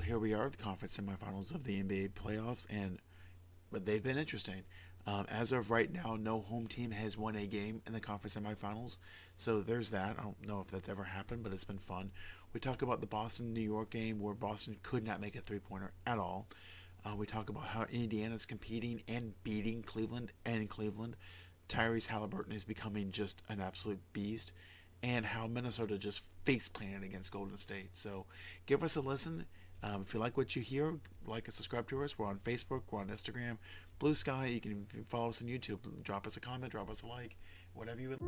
here we are, the conference semifinals of the NBA playoffs, but they've been interesting. As of right now, no home team has won a game in the conference semifinals, so there's that. I don't know if that's ever happened, but it's been fun. We talk about the Boston New York game where Boston could not make a three-pointer at all. We talk about how Indiana's competing and beating Cleveland and in Cleveland. Tyrese Halliburton is becoming just an absolute beast, and how Minnesota just face planted against Golden State. So give us a listen. If you like what you hear, like and subscribe to us. We're on Facebook, we're on Instagram, Blue Sky. You can follow us on YouTube. Drop us a comment, drop us a like, whatever you would.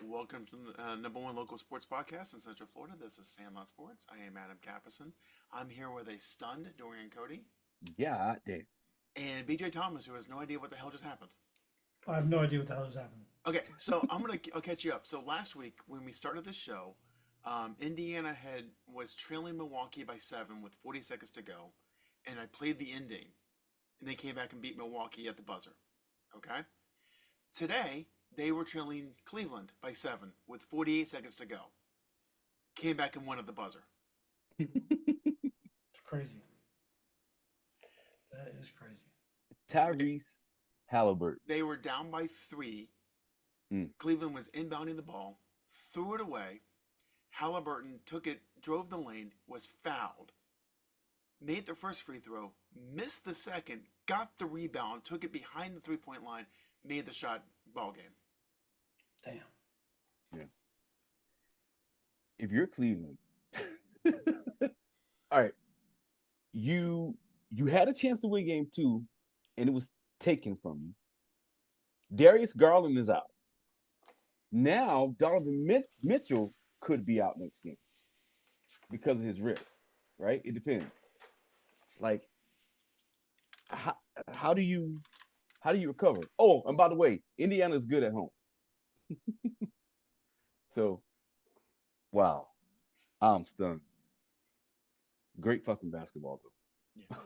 Welcome to the number one local sports podcast in Central Florida. This is Sandlot Sports. I am Adam Capperson. I'm here with a stunned Dorian Cody. Yeah, Dave. And BJ Thomas, who has no idea what the hell just happened. I have no idea what the hell is happening. Okay, so I'll catch you up. So last week when we started this show, Indiana was trailing Milwaukee by 7 with 40 seconds to go, and I played the ending, and they came back and beat Milwaukee at the buzzer. Okay, today they were trailing Cleveland by 7 with 48 seconds to go, came back and won at the buzzer. It's crazy. That is crazy. Tyrese Halliburton. They were down by 3. Cleveland was inbounding the ball, threw it away. Halliburton took it, drove the lane, was fouled, made the first free throw, missed the second, got the rebound, took it behind the three-point line, made the shot, ball game. Damn. Yeah. If you're Cleveland, all right, you had a chance to win game 2, and it was taken from you. Darius Garland is out. Now Donovan Mitchell could be out next game because of his wrist, right? It depends. Like, how do you recover? Oh, and by the way, Indiana's good at home. So, wow, I'm stunned. Great fucking basketball, though. Yeah.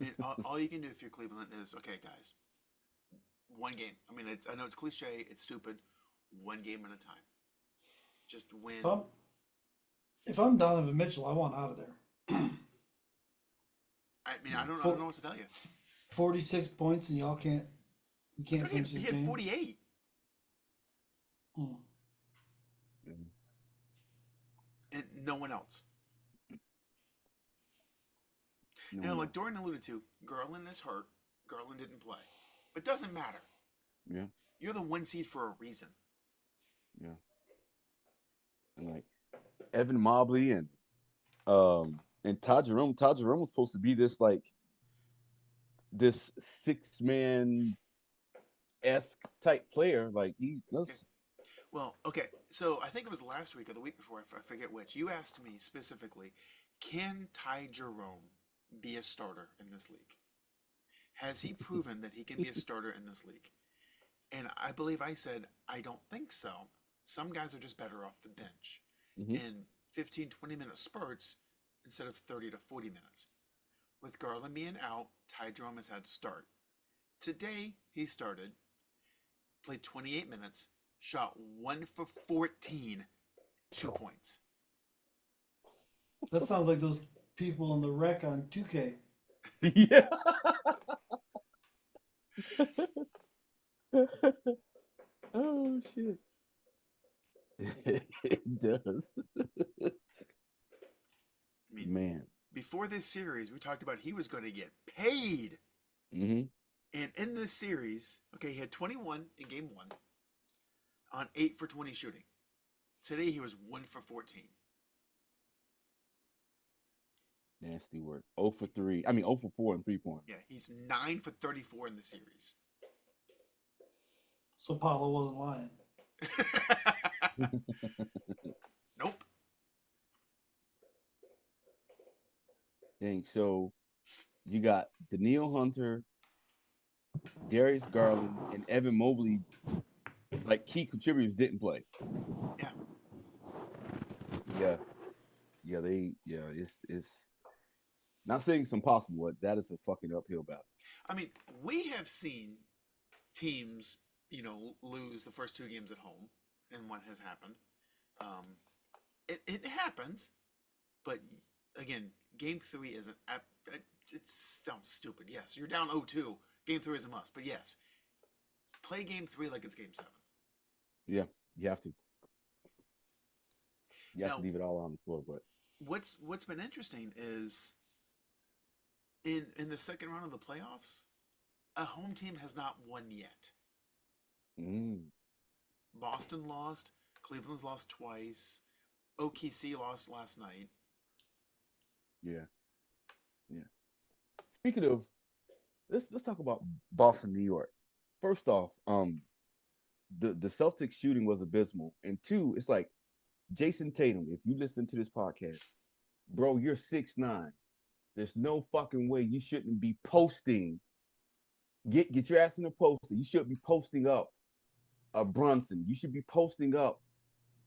And all you can do if you're Cleveland is, okay, guys, one game. I mean, I know it's cliche, it's stupid. One game at a time. Just win. If I'm Donovan Mitchell, I want out of there. I mean, I don't know what to tell you. 46 points and you can't finish this He had game. 48. And no one else. Like Dorian alluded to, Garland is hurt. Garland didn't play. But it doesn't matter. Yeah. You're the 1 seed for a reason. Yeah. And like Evan Mobley and Todd Jerome. Todd Jerome was supposed to be this 6-man esque type player. Like he's Well, okay. So I think it was last week or the week before, I forget which. You asked me specifically, can Ty Jerome be a starter in this league? Has he proven that he can be a starter in this league? And I believe I said, I don't think so. Some guys are just better off the bench in 15, 20-minute spurts instead of 30 to 40 minutes. With Garland being out, Ty Jerome has had to start. Today, he started, played 28 minutes, shot 1 for 14, 2 points. That sounds like those people in the wreck on 2K. Yeah. Oh shit. It does. I mean, Man. before this series, we talked about he was going to get paid. Mm-hmm. And in this series, okay, he had 21 in game 1 on 8 for 20 shooting. Today, he was 1 for 14. Nasty work. 0 for 3. I mean 0 for 4 and 3-point. Yeah, he's 9 for 34 in the series. So Paulo wasn't lying. Nope. Dang, so you got Daniil Hunter, Darius Garland, and Evan Mobley, like key contributors, didn't play. Yeah. It's not saying it's impossible, but that is a fucking uphill battle. I mean, we have seen teams, lose the first 2 games at home. and what has happened. It happens, but again, Game 3 is it sounds stupid. Yes, you're down 0-2. Game 3 is a must, but yes, play Game 3 like it's Game 7. Yeah, you have to. You have to Now, leave it all on the floor. But what's been interesting is in the second round of the playoffs, a home team has not won yet. mm, Boston lost. Cleveland's lost twice. OKC lost last night. yeah, yeah. Speaking of, let's talk about Boston, New York. First off, the Celtics shooting was abysmal, and two, it's like Jason Tatum. If you listen to this podcast, bro, you're 6'9". There's no fucking way you shouldn't be posting. Get your ass in the post. You should be posting up Brunson. You should be posting up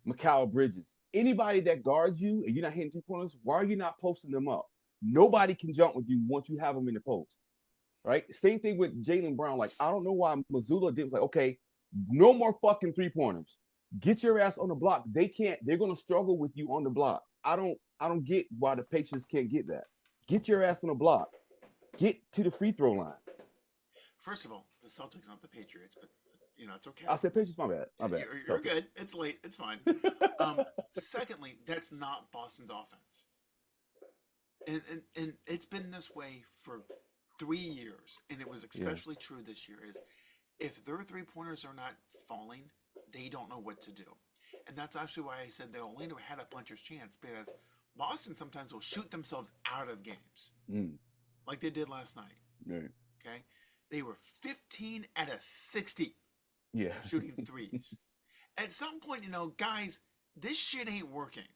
Mikal Bridges. Anybody that guards you and you're not hitting 3 pointers, why are you not posting them up? Nobody can jump with you once you have them in the post, right? Same thing with Jaylen Brown. Like, I don't know why Missoula did. Like, okay, no more fucking 3 pointers. Get your ass on the block. They can't. They're gonna struggle with you on the block. I don't get why the Patriots can't get that. Get your ass on the block. Get to the free throw line. First of all, the Celtics, not the Patriots, but it's okay. I said Patriots. My bad. My bad. You're good. It's late. It's fine. Secondly, that's not Boston's offense, and it's been this way for 3 years, and it was especially true this year. Is if their 3 pointers are not falling, they don't know what to do, and that's actually why I said they only had a puncher's chance, because Boston sometimes will shoot themselves out of games, like they did last night. Right. Okay, they were 15 out of 60 Yeah. shooting threes. At some point, guys, this shit ain't working.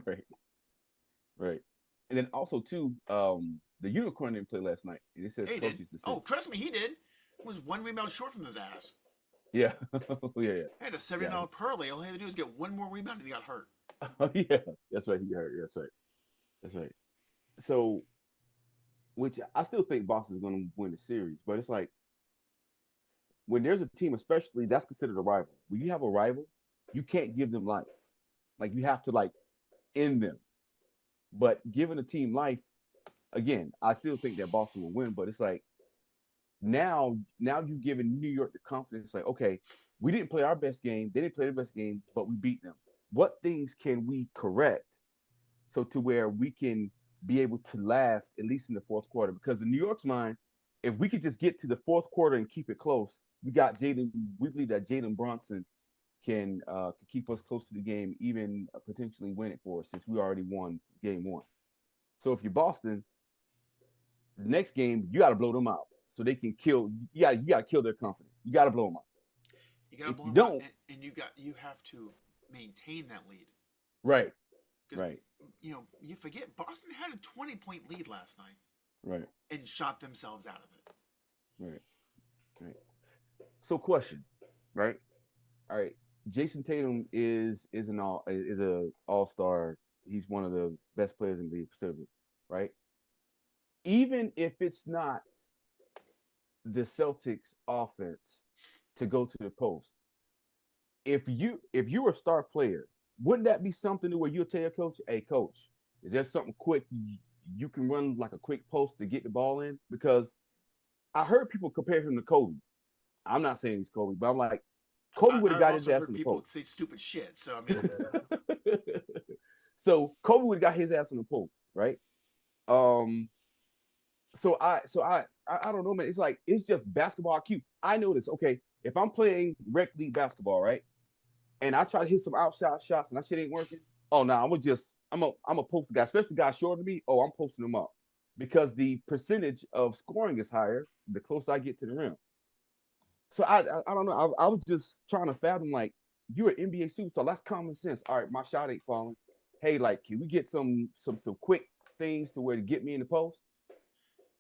Right. Right. And then also too, the unicorn didn't play last night. And it says He coaches did. decision. Oh, trust me, he did. He was 1 rebound short from his ass. Yeah. Yeah. He had a $70 parlay. All he had to do was get one more rebound and he got hurt. Oh yeah. That's right. He hurt. That's right. That's right. So, which I still think Boston's going to win the series, but it's like when there's a team, especially that's considered a rival. When you have a rival, you can't give them life. Like you have to like end them. But giving a team life, again, I still think that Boston will win. But it's like now you've given New York the confidence. Like, okay, we didn't play our best game. They didn't play their best game, but we beat them. What things can we correct so to where we can be able to last at least in the fourth quarter? Because in New York's mind, if we could just get to the fourth quarter and keep it close, we got Jaden. We believe that Jalen Brunson can keep us close to the game, even potentially win it for us, since we already won game one. So if you're Boston, the next game you got to blow them out so they can kill. You got to kill their confidence. You got to blow them out. You got to blow you them don't, out, and you have to maintain that lead. Right. Right. You forget Boston had a 20-point lead last night. Right. And shot themselves out of it. Right. Right. So question, right? All right. Jason Tatum is a all-star. He's one of the best players in the Pacific, right? Even if it's not the Celtics offense to go to the post, if you're a star player, wouldn't that be something to where you'll tell your coach, hey coach, is there something quick you can run, like a quick post to get the ball in? Because I heard people compare him to Kobe. I'm not saying he's Kobe, but I'm like, Kobe would have got his ass in the people post. say stupid shit. So I mean, so Kobe would have got his ass in the post, right? So I don't know, man. It's like it's just basketball IQ. I know this. Okay, if I'm playing rec league basketball, right, and I try to hit some outside shots and that shit ain't working, oh no, I'm a post guy, especially guys shorter than me. Oh, I'm posting them up because the percentage of scoring is higher the closer I get to the rim. So I don't know. I was just trying to fathom, like, you're an NBA superstar. That's common sense. All right, my shot ain't falling. Hey, like, can we get some quick things to where to get me in the post?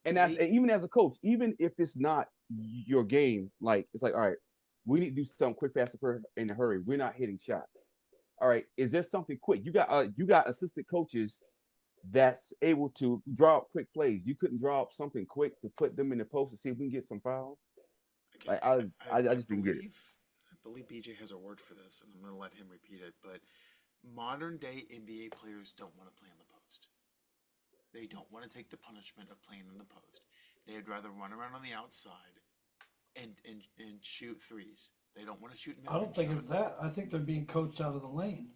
And even as a coach, even if it's not your game, like it's like, all right, we need to do something quick, fast, in a hurry. We're not hitting shots. All right, is there something quick? You got assistant coaches that's able to draw up quick plays. You couldn't draw up something quick to put them in the post to see if we can get some fouls. Like I just didn't get it. I believe BJ has a word for this, and I'm going to let him repeat it, but modern day NBA players don't want to play in the post. They don't want to take the punishment of playing in the post. They'd rather run around on the outside and shoot threes. They don't want to shoot I don't mid-range think shots. it's that. I think they're being coached out of the lane.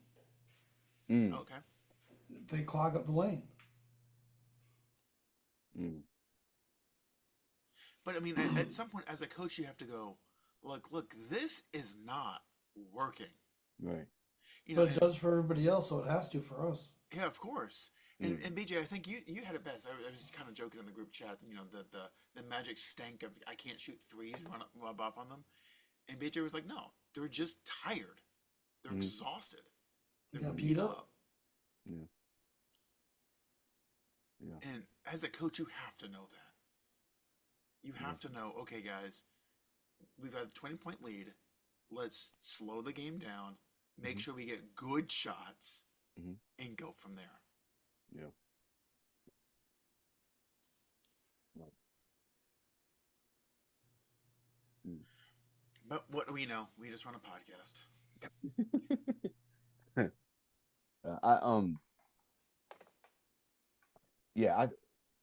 Okay. They clog up the lane. But I mean, at some point, as a coach, you have to go, look, this is not working. Right. But it does for everybody else, so it has to for us. Yeah, of course. And BJ, I think you had it best. I was kind of joking in the group chat, the magic stank of I can't shoot threes, rub off on them. And BJ was like, no, they're just tired. They're exhausted. They're beat up. Yeah. And as a coach, you have to know that. You have to know, okay, guys, we've got a 20-point lead. Let's slow the game down, make sure we get good shots, and go from there. Yeah. But what do we know? We just run a podcast.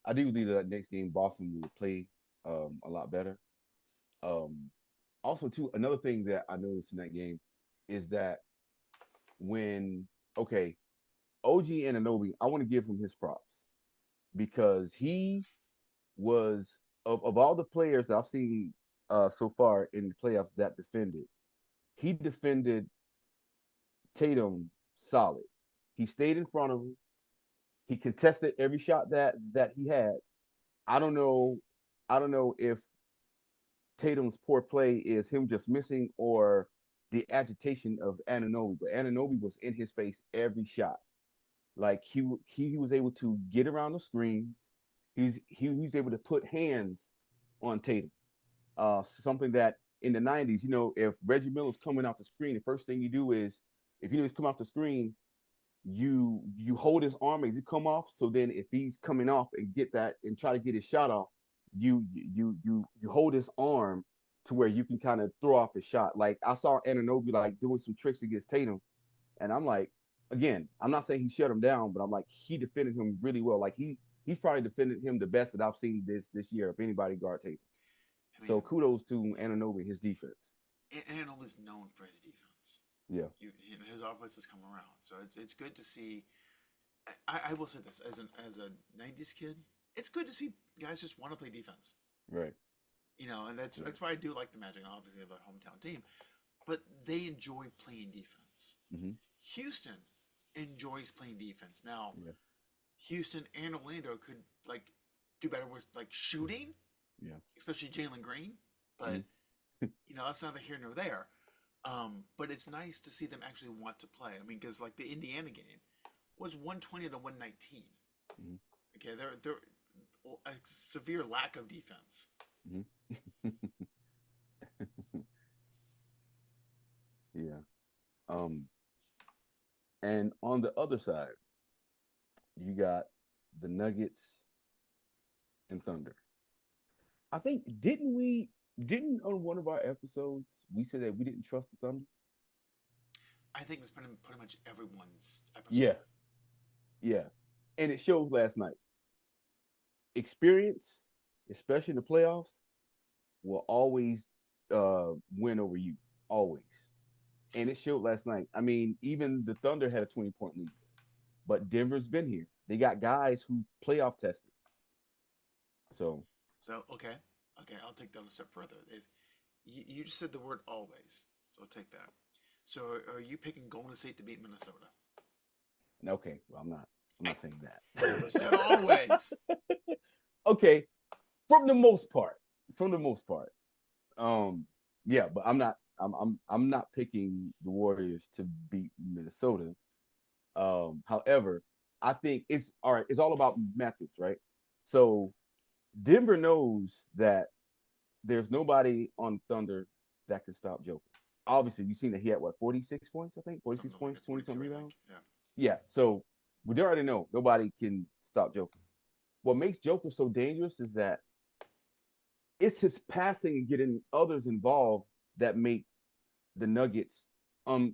I do believe that next game Boston will play a lot better. Also, too, another thing that I noticed in that game is that when OG Anunoby, I want to give him his props because he was of all the players that I've seen so far in the playoffs that defended, he defended Tatum solid. He stayed in front of him. He contested every shot that he had. I don't know. I don't know if Tatum's poor play is him just missing or the agitation of Anunoby. But Anunoby was in his face every shot. Like he was able to get around the screens. He was able to put hands on Tatum. Something that in the 90s, if Reggie Miller's coming off the screen, the first thing you do is if he's coming off the screen, you hold his arm as he come off. So then if he's coming off and get that and try to get his shot off, you hold his arm to where you can kind of throw off his shot. Like I saw Anunoby like doing some tricks against Tatum, and I'm like, again, I'm not saying he shut him down, but I'm like he defended him really well. Like he's probably defended him the best that I've seen this year of anybody guard Tatum. I mean, so kudos to Anunoby, his defense. Anunoby's known for his defense. Yeah, his offense has come around, so it's good to see. I will say this as a '90s kid, it's good to see guys just want to play defense. Right. And that's why I do like the Magic. Obviously, they're a hometown team, but they enjoy playing defense. Houston enjoys playing defense. Now, Houston and Orlando could do better with shooting. Yeah. Especially Jalen Green, but that's neither here nor there. But it's nice to see them actually want to play. I mean, because the Indiana game was 120 to 119. Okay, they're a severe lack of defense. Yeah. And on the other side, you got the Nuggets and Thunder. I think didn't on one of our episodes we said that we didn't trust the Thunder? I think it's been pretty much everyone's episode. Yeah. And it showed last night. Experience, especially in the playoffs, will always win over you. Always. And it showed last night. I mean, even the Thunder had a 20-point lead. But Denver's been here. They got guys who playoff tested. So okay, I'll take that a step further. If you just said the word always, so I'll take that. So are you picking Golden State to beat Minnesota? Okay, well I'm not saying that. You said always. Okay, from the most part. Yeah, but I'm not picking the Warriors to beat Minnesota. However, I think it's all right. It's all about methods, right? So Denver knows that there's nobody on Thunder that can stop Joker. Obviously, you've seen that he had 46 points, I think, 46 points, 20-some rebounds. Yeah. So we already know nobody can stop Joker. What makes Joker so dangerous is that it's his passing and getting others involved that make the Nuggets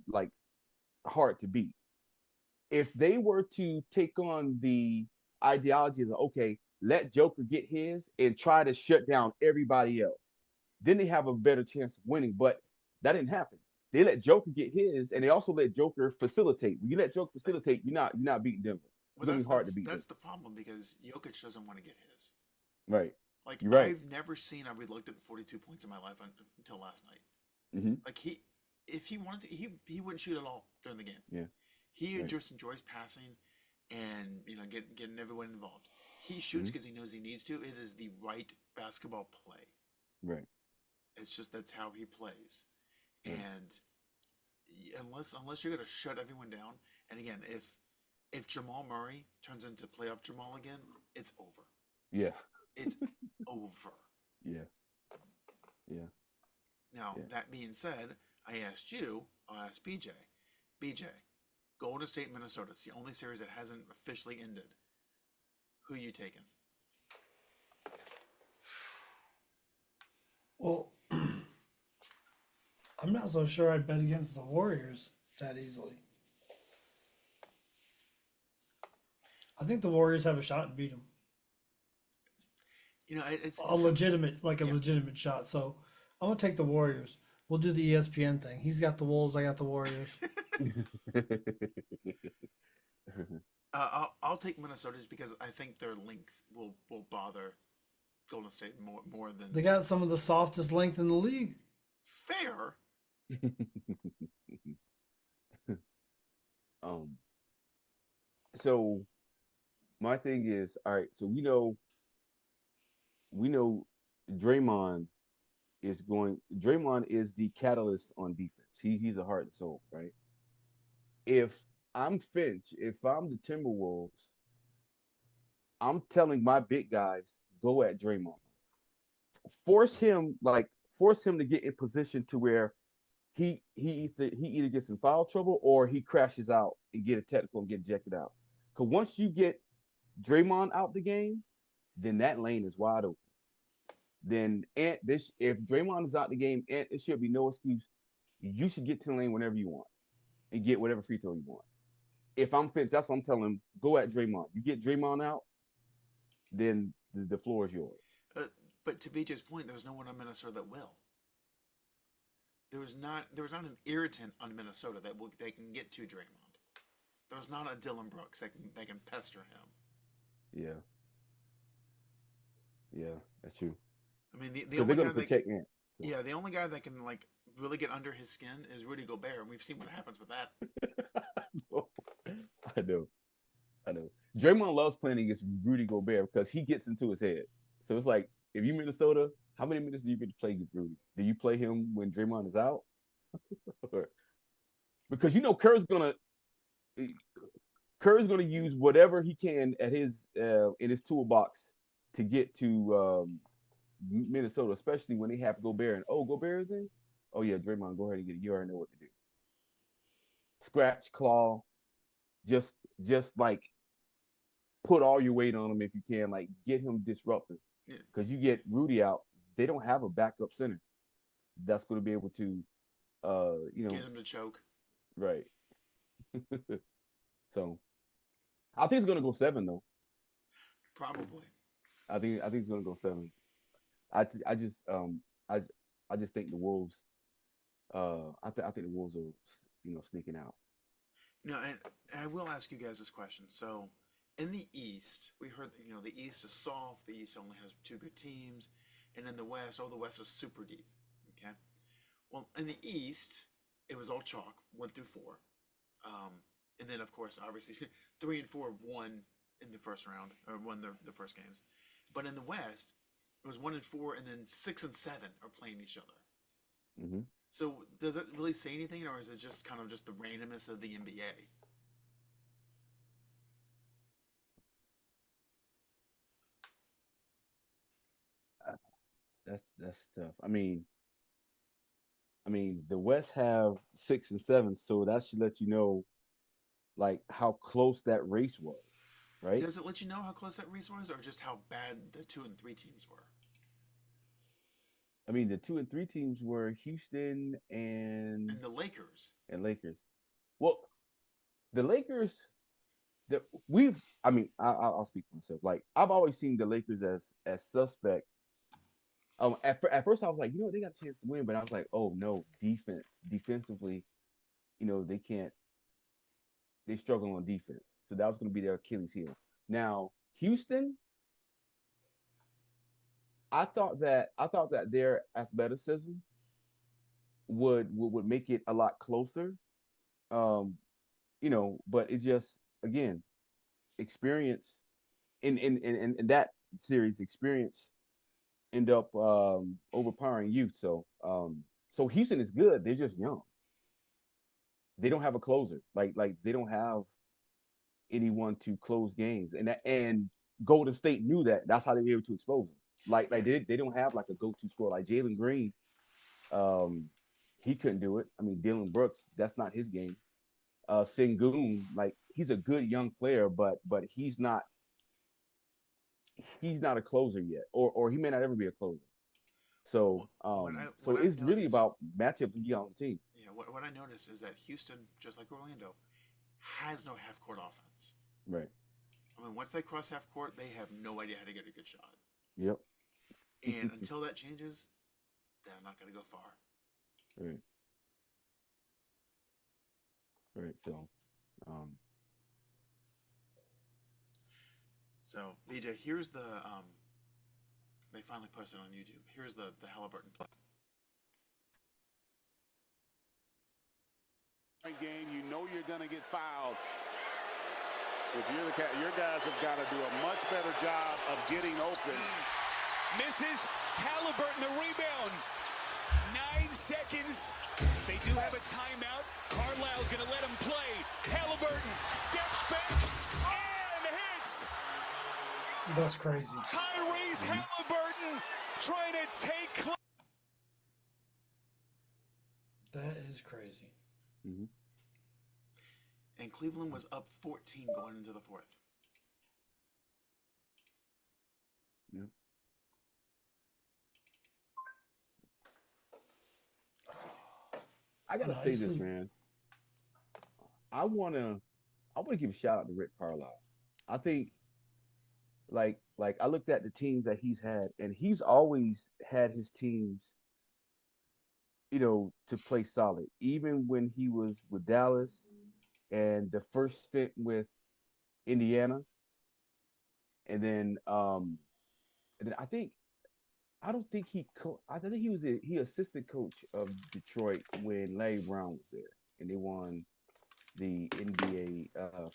like hard to beat. If they were to take on the ideology of okay, let Joker get his and try to shut down everybody else, then they have a better chance of winning. But that didn't happen. They let Joker get his, and they also let Joker facilitate. When you let Joker Like, facilitate, you're not beating Denver. well, It's gonna be hard to beat that's Denver. the problem because Jokic doesn't want to get his. Right. Like You're right. I've never seen. I really looked at 42 points in my life until last night. Hmm. Like if he wanted to, he wouldn't shoot at all during the game. Yeah. He Right. just enjoys passing and getting everyone involved. He shoots Hmm. because he knows he needs to. It is the right basketball play. Right. It's just that's how he plays. Right. And unless you're gonna shut everyone down, and again, if Jamal Murray turns into playoff Jamal again, it's over. Yeah. It's over. Yeah. Yeah. Now Yeah. that being said, I asked you. I'll ask BJ. BJ, Golden State, Minnesota. It's the only series that hasn't officially ended. Who you taking? Well, I'm not so sure I'd bet against the Warriors that easily. I think the Warriors have a shot to beat them. It's A legitimate, like a yeah. legitimate shot. So I'm gonna take the Warriors. We'll do the ESPN thing. He's got the Wolves. I got the Warriors. I'll take Minnesota just because I think their length will bother Golden State more than They got some of the softest length in the league. fair. um. So my thing is, all right. So we know Draymond Draymond is the catalyst on defense. He's a heart and soul, right? If I'm Finch, if I'm the Timberwolves, I'm telling my big guys, go at Draymond. Force him, force him to get in position to where he either gets in foul trouble or he crashes out and get a technical and get ejected out. Because once you get Draymond out the game, then that lane is wide open. Then if Draymond is out the game, Ant, it should be no excuse. You should get to the lane whenever you want and get whatever free throw you want. If I'm Finch, that's what I'm telling him. Go at Draymond. You get Draymond out, then the floor is yours. But to BJ's point, there's no one on Minnesota that will. There was not an irritant on Minnesota they can get to Draymond. There's not a Dylan Brooks that can pester him. Yeah, yeah, that's true. I mean, the Because they're only gonna guy that protect Ant. So. yeah, the only guy that can really get under his skin is Rudy Gobert, and we've seen what happens with that. I know, I know. Draymond loves playing against Rudy Gobert because he gets into his head. So it's like, if you Minnesota, how many minutes do you get to play against Rudy? Do you play him when Draymond is out? Because Kerr's gonna use whatever he can at his in his toolbox to get to Minnesota, especially when they have Gobert and Gobert is in. Oh yeah, Draymond, go ahead and get it. You already know what to do. Scratch, claw, just like put all your weight on him if you can. Like get him disrupted. Yeah. Because you get Rudy out, they don't have a backup center that's going to be able to, Get him to choke. right. So I think it's going to go 7 though. Probably. I think it's going to go 7. I just I I just think the Wolves. I think the Wolves are sneaking out. And I will ask you guys this question. So, in the East, we heard that the East is soft. The East only has two good teams, and in the West, the West is super deep. Okay. Well, in the East, it was all chalk, 1 through 4, and then of course, obviously, 3 and 4 won in the first round or won the first games. But in the West, it was 1 and 4, and then 6 and 7 are playing each other. Mm-hmm. So does that really say anything, or is it just kind of just the randomness of the NBA? That's tough. I mean, the West have 6 and 7, so that should let you know like how close that race was, right? Does it let you know how close that race was, or just how bad the 2 and 3 teams were? I mean, the 2 and 3 teams were Houston And the Lakers. and Lakers. Well, the Lakers, the we've. I mean, I'll speak for myself. Like I've always seen the Lakers as suspect. At first I was like, they got a chance to win, but I was like, oh no, defensively, they can't. They struggle on defense, so that was going to be their Achilles heel. Now Houston, I thought that their athleticism would make it a lot closer. Um, but it's just again experience in that series. Experience end up overpowering youth. So Houston is good. They're just young. They don't have a closer. Like they don't have anyone to close games. And Golden State knew that. That's how they were able to expose them. Like Yeah. they don't have like a go-to scorer like Jalen Green. Um, he couldn't do it. I mean, Dylan Brooks, that's not his game. Sengun, like he's a good young player, but he's not a closer yet, or he may not ever be a closer. So What so I've it's really noticed, about matchups you get on the team. yeah, what I noticed is that Houston, just like Orlando, has no half court offense. Right. I mean, once they cross half court, they have no idea how to get a good shot. Yep. And until that changes, they're not going to go far. Right. Right. So um So, DJ, here's the they finally posted on YouTube. Here's the Halliburton play. Game, you know you're going to get fouled. If you're the your guys have got to do a much better job of getting open. Misses. Halliburton the rebound. 9 seconds. They do have a timeout. Carlisle's going to let him play. Halliburton steps back and hits. That's crazy. Tyrese Halliburton trying to take. That is crazy. mhm. And Cleveland was up 14 going into the fourth. Yep. I gotta say this, Nicely. man. I wanna give a shout out to Rick Carlisle. I think like I looked at the teams that he's had, and he's always had his teams, to play solid. Even when he was with Dallas and the first stint with Indiana, and then I don't think I think he assistant coach of Detroit when Larry Brown was there, and they won the NBA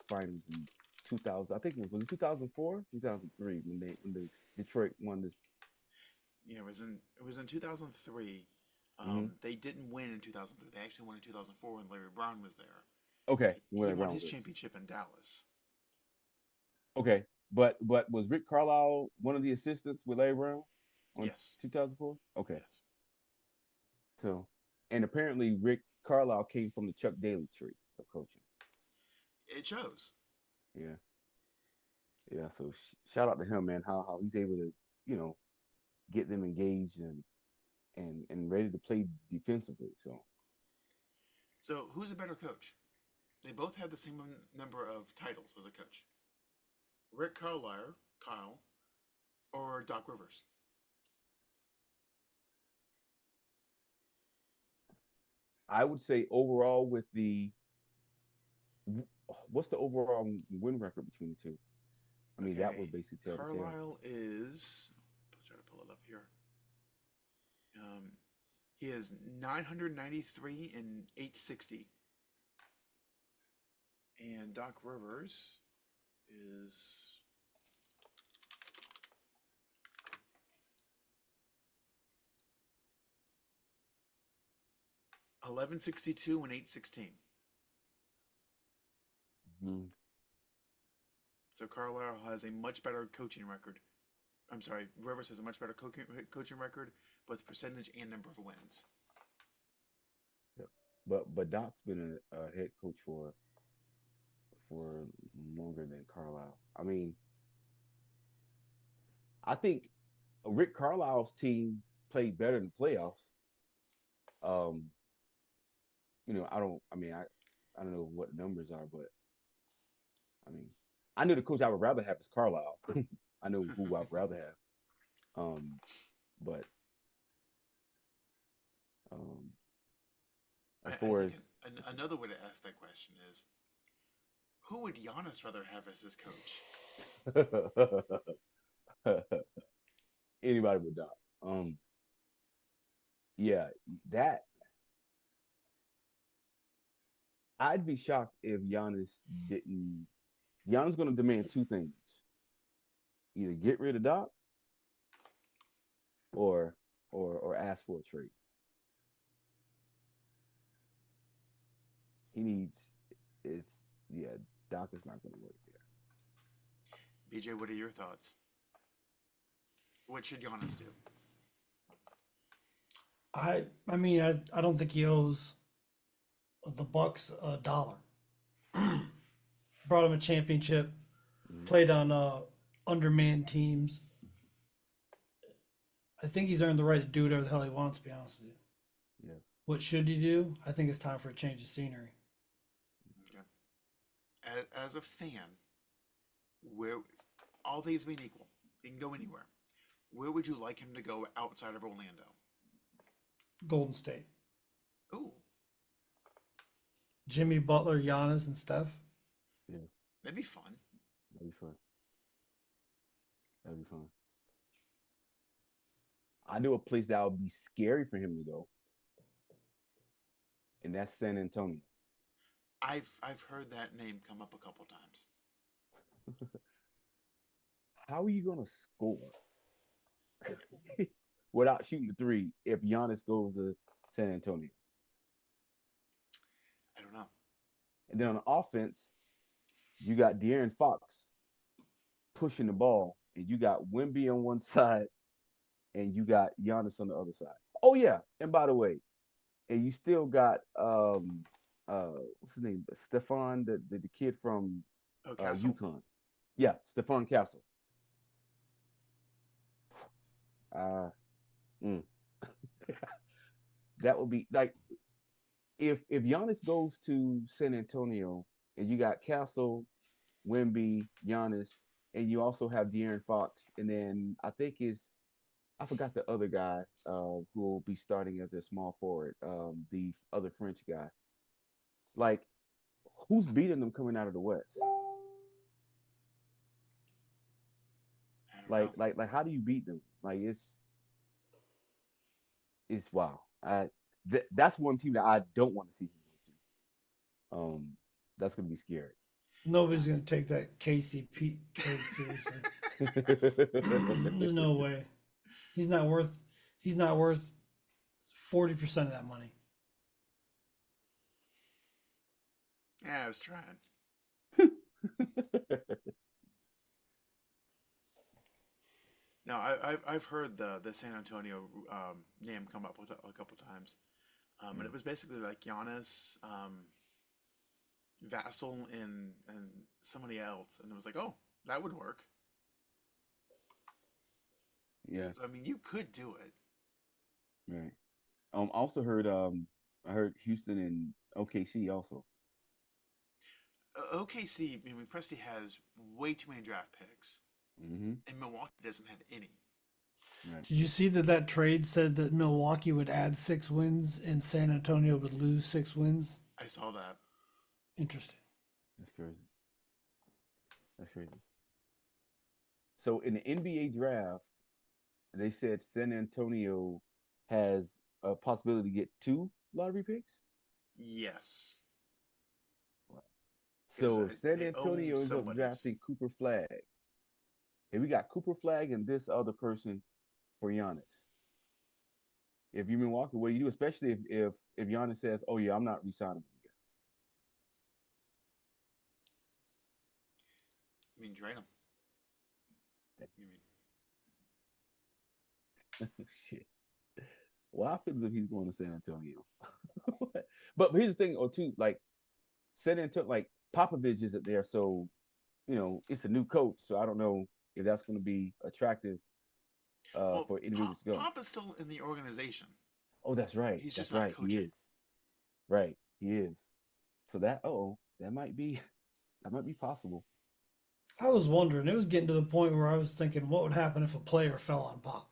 finals in 2000. I think was it 2004, 2003 when the Detroit won this. Yeah, it was in 2003. Hmm. They didn't win in 2003. They actually won in 2004 when Larry Brown was there. Okay, when He Larry won Brown his was there. championship in Dallas. Okay, but was Rick Carlisle one of the assistants with Larry Brown on Yes, 2004? Okay, yes. so and apparently Rick Carlisle came from the Chuck Daly tree of coaching. It shows. Yeah, yeah. So shout out to him, man. How he's able to you know get them engaged and ready to play defensively. So So, who's a better coach? They both have the same number of titles as a coach. Rick Carlisle, Kyle, or Doc Rivers. I would say overall with what's the overall win record between the two? I mean that would Okay, basically tell the tale. Carlisle is. I'll try to pull it up here. Um, he is 993 and 860, and Doc Rivers is 1162 and 816. Mhm. So Carlisle has a much better coaching record. I'm sorry, Rivers has a much better coaching record, both percentage and number of wins. Yep. But Doc's been a head coach for longer than Carlisle. I mean, I think Rick Carlisle's team. played better in the playoffs. I don't know what the numbers are, but I mean, I knew the coach I would rather have is Carlisle. I know who I'd rather have. But um, I as far think as another way to ask that question is, who would Giannis rather have as his coach? anybody would die. Yeah, that I'd be shocked if Giannis didn't. Giannis going to demand two things: either get rid of Doc or or ask for a trade. He needs is yeah. Doc is not going to work there. BJ, what are your thoughts? What should Giannis do? I mean, I don't think he owes the Bucks a dollar. Brought him a championship, Mhm. played on undermanned teams. I think he's earned the right to do whatever the hell he wants, to be honest with you. Yeah. What should he do? I think it's time for a change of scenery. Okay. As a fan, where all things being equal, he can go anywhere. Where would you like him to go outside of Orlando? Golden State. Ooh, Jimmy Butler, Giannis, and Steph. Yeah. that'd be fun. That'd be fun. That'd be fun. I knew a place that would be scary for him to go, and that's San Antonio. I've heard that name come up a couple times. How are you going to score without shooting the three if Giannis goes to San Antonio? I don't know. And then on offense, you got De'Aaron Fox pushing the ball, and you got Wemby on one side, and you got Giannis on the other side. Oh yeah, and by the way, and you still got what's his name, Stefan, the kid from Oh, Castle. UConn. Yeah, Stefan Castle. Uh, mm. That would be like if Giannis goes to San Antonio and you got Castle, Wemby, Giannis, and you also have De'Aaron Fox, and then I forgot the other guy who will be starting as their small forward, the other French guy. Like, who's beating them coming out of the West? I don't know. How do you beat them? Like, it's wow. That's one team that I don't want to see him go to. That's gonna be scary. Nobody's going to take that KCP trade seriously. There's no way. He's not worth. He's not worth 40% of that money. Yeah, I was trying. No, I've heard the San Antonio name come up a couple times, and it was basically like Giannis, Vassal, and somebody else, and it was like, oh, that would work. Yeah, So I mean, you could do it. right. Also heard I heard Houston and OKC also. OKC, I mean, Presti has way too many draft picks, Mm-hmm. and Milwaukee doesn't have any. Right. Did you see that trade said that Milwaukee would add 6 wins and San Antonio would lose 6 wins? I saw that. Interesting. That's crazy. That's crazy. So in the NBA draft, they said San Antonio has a possibility to get two lottery picks. Yes, because So if San they own Antonio ends up somebody's. drafting Cooper Flag, and we got Cooper Flag and this other person for Giannis. If you're Milwaukee, what do you do? Especially if Giannis says, "Oh yeah, I'm not resigning." I mean, drain them. I mean, Shit. What happens if he's going to San Antonio? But here's the thing, or two, like San Antonio, like Popovich isn't there, so it's a new coach, so I don't know if that's going to be attractive for individuals to go. Pop is still in the organization. Oh, that's right. He's That's just not right. He coaching. is. Right. He is. So that that might be possible. I was wondering. It was getting to the point where I was thinking, what would happen if a player fell on Pop?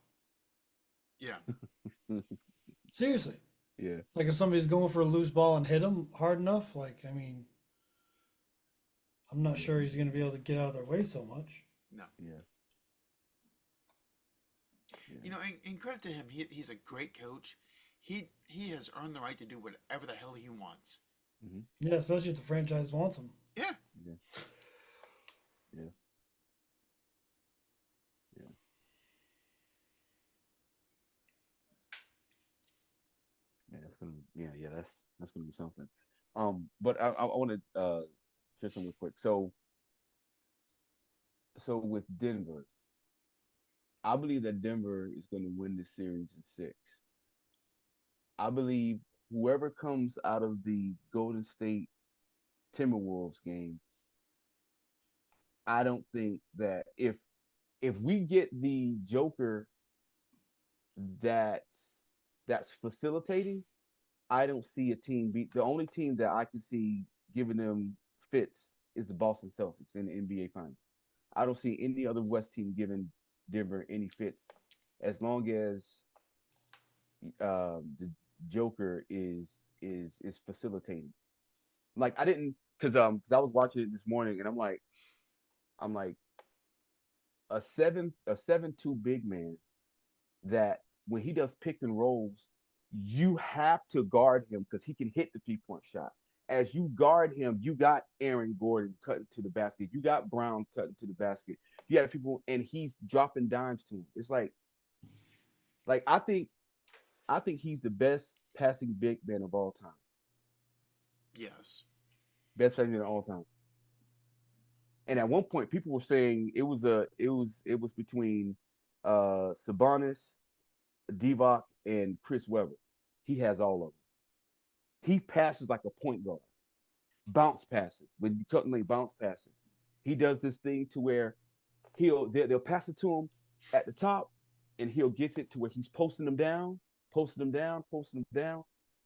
Yeah. Seriously. Yeah. Like if somebody's going for a loose ball and hit him hard enough, like, I mean, I'm not sure he's going to be able to get out of their way so much. No. Yeah. You know, and credit to him, he's a great coach. He has earned the right to do whatever the hell he wants. Mm-hmm. Yeah, especially if the franchise wants him. Yeah. Yeah. Yeah. Yeah. Yeah, that's gonna be something. But I want to just something quick. So with Denver, I believe that Denver is going to win this series in 6. I believe whoever comes out of the Golden State Timberwolves game, I don't think that if we get the Joker that's facilitating, I don't see a team beat. The only team that I can see giving them fits is the Boston Celtics in the NBA Finals. I don't see any other West team giving Denver any fits as long as the Joker is facilitating. Like I didn't because I was watching it this morning and I'm like a 7'2" big man that when he does pick and rolls, you have to guard him because he can hit the 3-point shot. As you guard him, you got Aaron Gordon cutting to the basket. You got Brown cutting to the basket. You have people, and he's dropping dimes to him. It's like I think he's the best passing big man of all time. Yes. Best passing man of all time. And at one point, people were saying it was between Sabonis, Divac, and Chris Webber. He has all of them. He passes like a point guard, bounce passing. When you cut lane, bounce passing. He does this thing to where they'll pass it to him at the top, and he'll get it to where he's posting them down.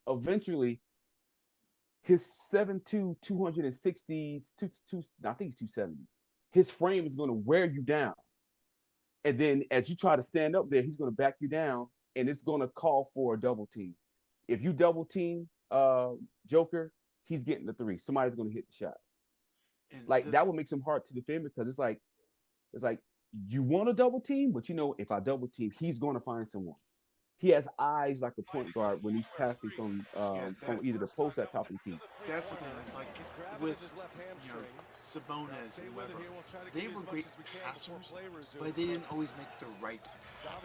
Eventually, his 7'2", 260, I think he's 270. His frame is going to wear you down, and then as you try to stand up there, he's going to back you down, and it's going to call for a double team. If you double team Joker, he's getting the 3. Somebody's going to hit the shot. And that would make him hard to defend because it's like you want a double team, but if I double team, he's going to find someone. He has eyes like a point guard when he's passing from either the post or top of the key. That's the thing. It's like with Sabonis and Weber, they were great passers, but they didn't always make the right pass.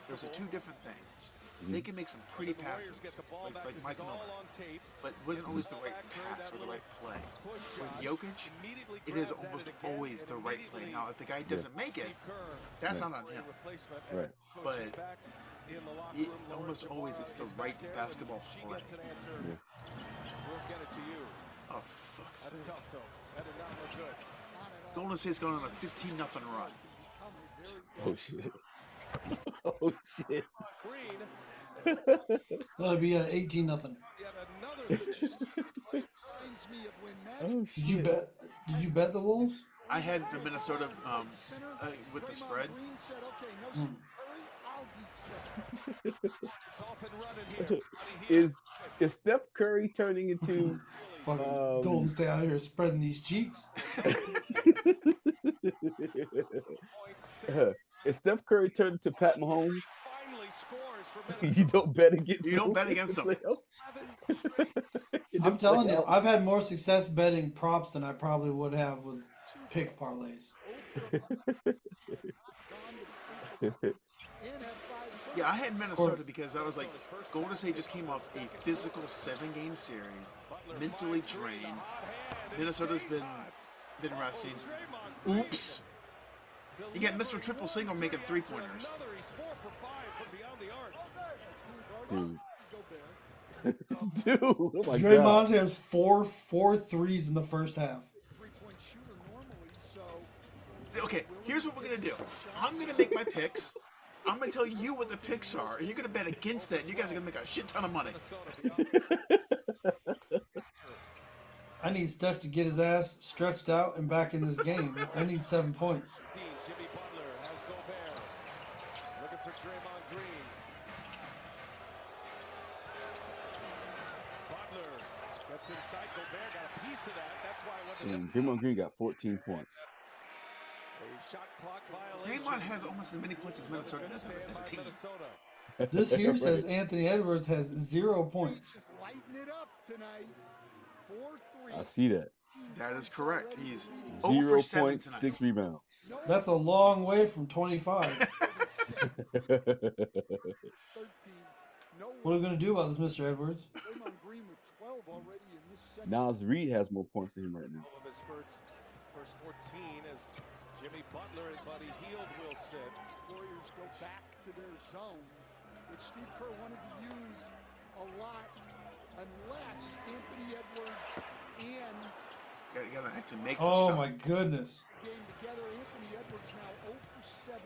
Those are two different things. They can make some pretty passes, like Michael Miller, but it wasn't always the right pass or the right play. With Jokic, it is almost always the right play. Now, if the guy doesn't make it, that's not on him. Right. But almost always it's the right basketball play. Yeah. Oh, for fuck's sake. Golden State's going on a 15-0 run. Oh, shit. Oh, shit. That'll be 18-0. Oh, Did you bet the Wolves? I had the Minnesota with the spread. Is Steph Curry turning into fucking Golden State out here spreading these cheeks? Is Steph Curry turning to Pat Mahomes? You don't bet against him. I'm telling you, I've had more success betting props than I probably would have with pick parlays. Yeah, I had Minnesota because I was like, Golden State just came off a physical 7-game series, mentally drained. Minnesota's been resting. Oops. You get Mr. Triple Single making 3-pointers. Dude, oh my Draymond God. has four threes in the first half. Okay, here's what we're going to do. I'm going to make my picks. I'm gonna tell you what the picks are, and you're gonna bet against that. And you guys are gonna make a shit ton of money. I need Steph to get his ass stretched out and back in this game. I need 7 points. Jimmy Butler has Gobert. Looking for Draymond Green. Butler gets inside. Gobert got a piece of that. That's why it went to Draymond Green got 14 points. a shot clock violation. Draymond has almost as many points as Minnesota does as a team. This here says Anthony Edwards has 0 points. Lighten it up tonight. 4-3. I see that. That is correct. He's 0 0 for 7 points, tonight. 6 rebounds. That's a long way from 25. What are we going to do about this, Mr. Edwards? Draymond Green with 12 already in this second. Nas Reed has more points than him right now. All of his first 14 as Jimmy Butler and Buddy Hield will sit. Warriors go back to their zone, which Steve Kerr wanted to use a lot, unless Anthony Edwards and You gotta actually make the Oh shot. my goodness. game together. Anthony Edwards now 0 for 7,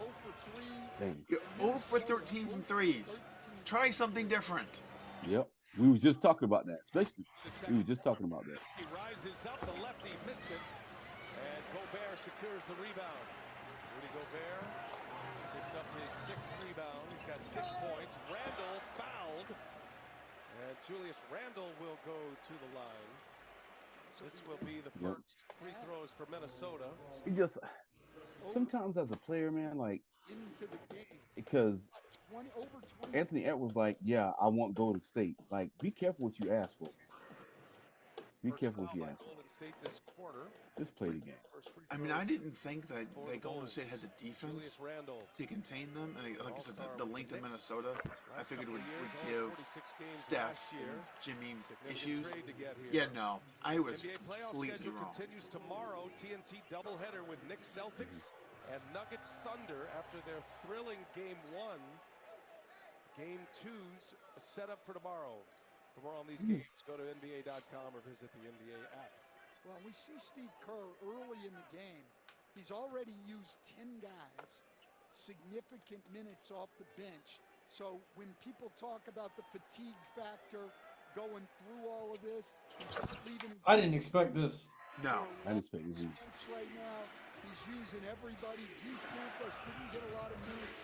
0 for 3. Dang. You're 0 for 13 from threes. Try something different. Yep. We were just talking about that. Especially, we were just talking about that. He rises up, the lefty missed it, and Gobert secures the rebound. Rudy Gobert picks up his 6th rebound. He's got 6 points. Randall fouled, and Julius Randall will go to the line. This will be the Yep. first free throws for Minnesota. He just sometimes as a player, man, like Into the game. because 20, over 20. Anthony Edwards, like, yeah, I want Golden State. Like, be careful what you ask for. Be careful what you ask for. Golden State this quarter. Just play the game. First free I mean, throws I didn't think that for they the Golden Bulls. State had the defense Julius Randle. to contain them, and like I said, All-star the with length the of Knicks. Minnesota, I Last figured couple would of years, give only 46 games Steph last year. and Jimmy Significant issues. trade to get here. Yeah, no, I was NBA playoff completely schedule wrong. continues tomorrow. TNT doubleheader with Knicks Celtics and Nuggets Thunder after their thrilling Game 1. Game 2's set up for tomorrow. For more on these games, go to NBA.com or visit the NBA app. Well, we see Steve Kerr early in the game. He's already used 10 guys, significant minutes off the bench. So when people talk about the fatigue factor going through all of this, he's not leaving. I didn't expect this. No, I didn't expect this. Right now, he's using everybody. G. Santos didn't get a lot of minutes.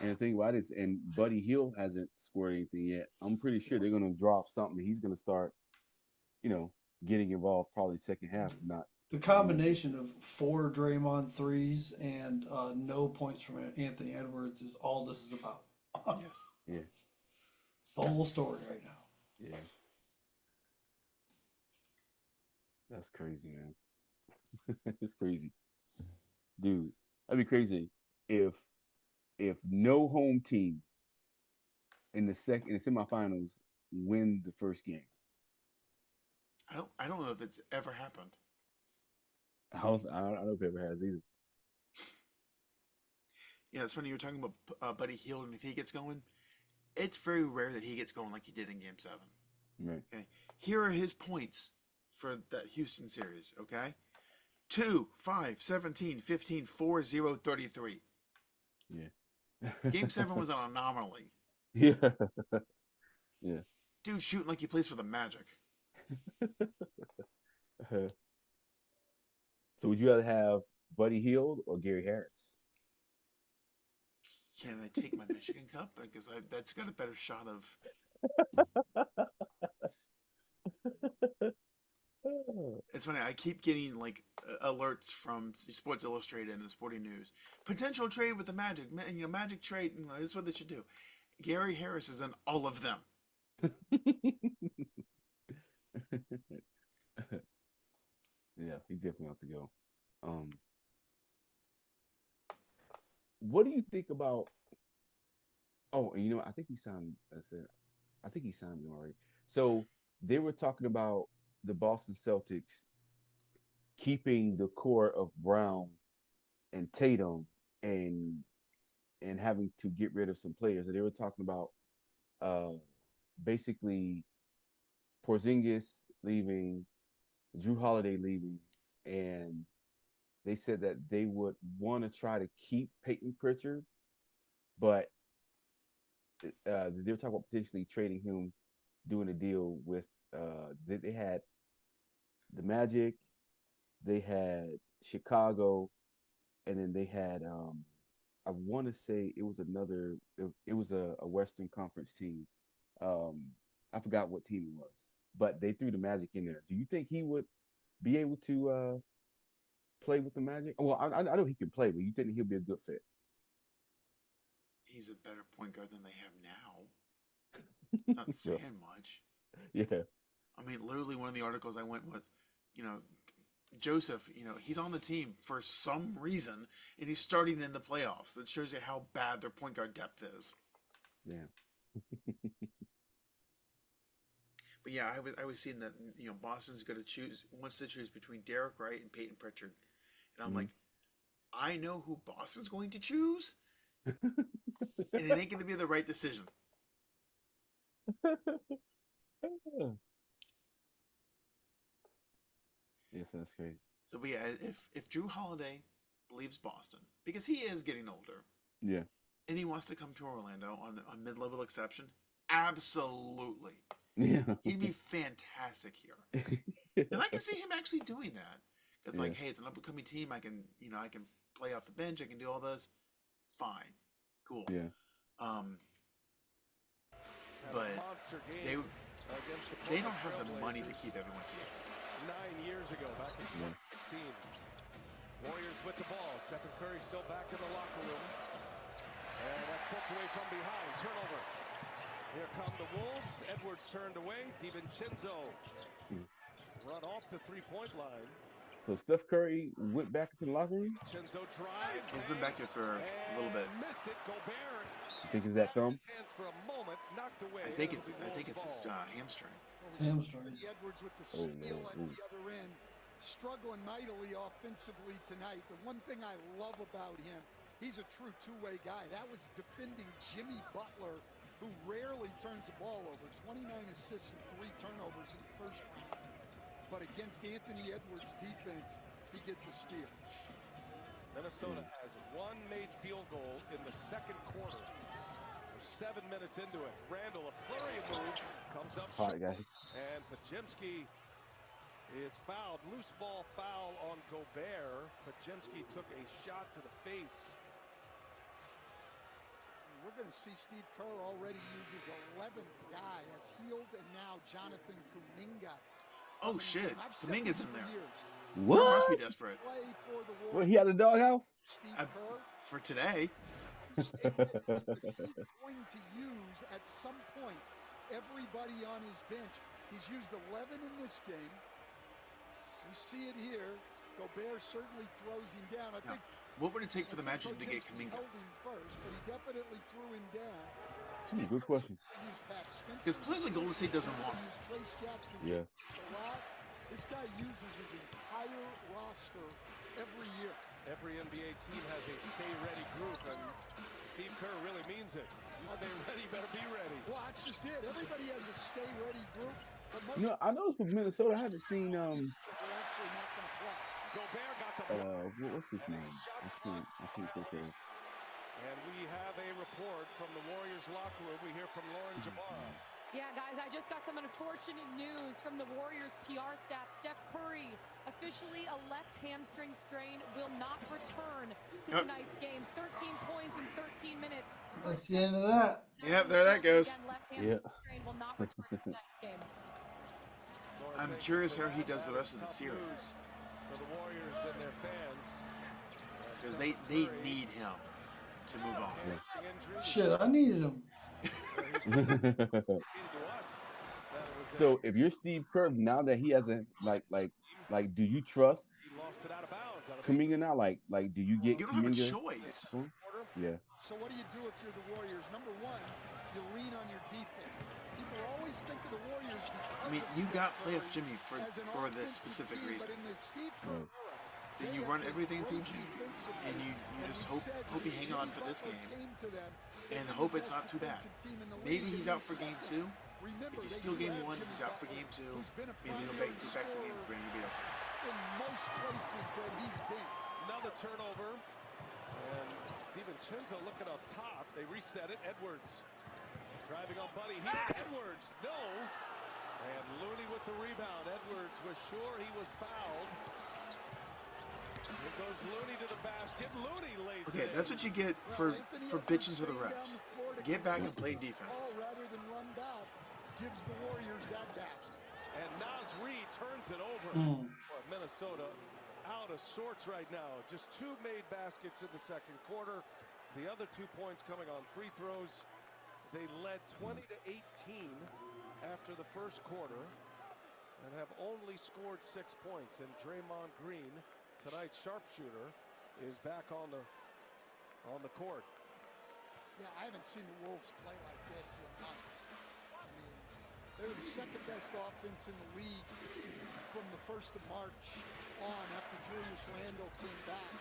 And the thing about it is, and Buddy Hield hasn't scored anything yet. I'm pretty sure they're going to drop something. He's going to start, getting involved probably second half, if not. The combination of 4 Draymond threes and no points from Anthony Edwards is all this is about. yes. Yeah, It's the whole story right now. yeah. That's crazy, man. It's crazy, dude. That'd be crazy if no home team in the semifinals win the first game. I don't know if it's ever happened. I don't know if it ever has either. Yeah, it's funny you were talking about Buddy Hield, and if he gets going, it's very rare that he gets going like he did in Game 7. Right. Okay, here are his points for that Houston series. Okay, 2, 5, 17, 15, 4, 0, 33. Yeah. Game 7 was an anomaly. Yeah. Yeah. Dude shooting like he plays for the Magic. So would you rather have Buddy Hield or Gary Harris? Can I take my Michigan Cup? Because that's got a better shot of. It's funny. I keep getting like alerts from Sports Illustrated and the Sporting News. Potential trade with the Magic. Magic trade. That's what they should do. Gary Harris is in all of them. Yeah, he definitely has to go. What do you think about? Oh, and I think he signed. I think he signed him already. So they were talking about the Boston Celtics keeping the core of Brown and Tatum and having to get rid of some players. And they were talking about basically Porzingis leaving, Drew Holiday leaving, and they said that they would want to try to keep Peyton Pritchard but they were talking about potentially trading him, doing a deal with. They had the Magic, they had Chicago, and then they had I want to say it was another. It was a Western Conference team. Um, I forgot what team it was, but they threw the Magic in there. Do you think he would be able to play with the Magic? Well, I know he can play, but you think he'll be a good fit? He's a better point guard than they have now. It's not Yeah, saying much. yeah, I mean, literally one of the articles I went with, you know, Joseph, he's on the team for some reason, and he's starting in the playoffs. That shows you how bad their point guard depth is. yeah. But yeah, I was seeing that Boston's going to wants to choose between Derek Wright and Peyton Pritchard, and I'm like, I know who Boston's going to choose, and it ain't going to be the right decision. Yes, that's crazy. So, but yeah, if Drew Holiday leaves Boston because he is getting older, Yeah, and he wants to come to Orlando on mid-level exception, absolutely. yeah, He'd be fantastic here. And I can see him actually doing that. It's like, hey, it's an up-and-coming team. I can play off the bench. I can do all this. Fine. Cool. yeah. But they don't have the money to keep everyone together. 9 years ago, back in 2016. Warriors with the ball. Stephen Curry still back in the locker room. And that's poked away from behind. Turnover. Here come the Wolves. Edwards turned away. DiVincenzo run off the three-point line. So Steph Curry went back into the locker room. Vincenzo drives. He's been back there for a little bit. Missed it. Gobert. You think it's that thumb? Hands for a moment. Knocked away. I think it's his hamstring. Hamstring. Edwards with the steal at the other end, struggling mightily offensively tonight. The one thing I love about him, he's a true two-way guy. That was defending Jimmy Butler, who rarely turns the ball over. 29 assists and 3 turnovers in the first round. But against Anthony Edwards' defense, he gets a steal. Minnesota has one made field goal in the second quarter. We're 7 minutes into it. Randall, a flurry of moves, comes up short. And Podziemski is fouled. Loose ball foul on Gobert. Podziemski took a shot to the face. We're going to see Steve Kerr already use his 11th guy as Hield and now Jonathan Kuminga. Oh shit, Kuminga's in there. What? Must be desperate. What, he had a doghouse? For today. He's going to use at some point everybody on his bench. He's used 11 in this game. You see it here. Gobert certainly throws him down. I think. What would it take for the Magic to get Kuminga? Held him first, but he definitely threw him down. Good question. Because clearly Golden State doesn't want him. Yeah. This guy uses his entire roster every year. Every NBA team has a stay-ready group, and Steve Kerr really means it. You stay ready, better be ready. Well, that's just it. Everybody has a stay-ready group. But most I noticed with Minnesota, I haven't seen they're actually not going to play. Gobert got the what's his name? I can't think of. And we have a report from the Warriors locker room. We hear from Lauren Jabara. Yeah, guys, I just got some unfortunate news from the Warriors PR staff. Steph Curry, officially a left hamstring strain, will not return to tonight's game. 13 points in 13 minutes. That's the end of that. Yep, there that goes. Again, left hamstring strain will not return to tonight's game. I'm curious how he does the rest of the series. For the Warriors and their fans. Because they need him to move on. Shit, I needed him. So if you're Steve Kerr, now that he hasn't do you trust Kuminga now? Like do you get You don't have a Kuminga? choice. Yeah. So what do you do if you're the Warriors? Number one, you lean on your defense. People always think of the Warriors because I mean, you got playoff Jimmy for this specific reason. But in the Steve Kerr era, So you run everything through Jimmy, and you just hope you hang on for this game, and hope it's not too bad. Maybe he's out for game 2. If he's still game 1, he's out for game 2. Maybe he'll be back for game 3, and you'll be okay. In most places that he's been. Another turnover. And DiVincenzo looking up top. They reset it. Edwards driving on Buddy. Edwards, no. And Looney with the rebound. Edwards was sure he was fouled. Here goes Looney to the basket. Looney lays Okay, it that's in. what you get for bitching to the refs. Get back and play defense. Rather than run back, gives the Warriors that basket. And Naz Reid turns it over for Minnesota. Out of sorts right now. Just 2 made baskets in the second quarter. The other 2 points coming on free throws. They led 20-18 after the first quarter and have only scored 6 points. And Draymond Green, tonight's sharpshooter, is back on the court. Yeah, I haven't seen the Wolves play like this in months. I mean, they were the second best offense in the league from the 1st of March on after Julius Randle came back.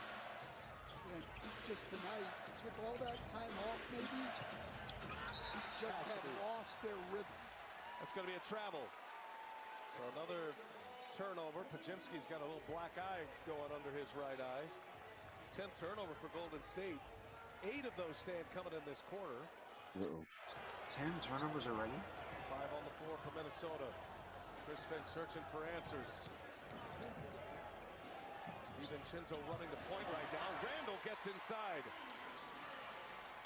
And just tonight, with all that time off maybe, just have lost their rhythm. That's going to be a travel. So another turnover. Pajimski's got a little black eye going under his right eye. 10th turnover for Golden State. 8 of those stand coming in this quarter. 10 turnovers already? 5 on the floor for Minnesota. Chris Finch searching for answers. DiVincenzo running the point right now. Randall gets inside.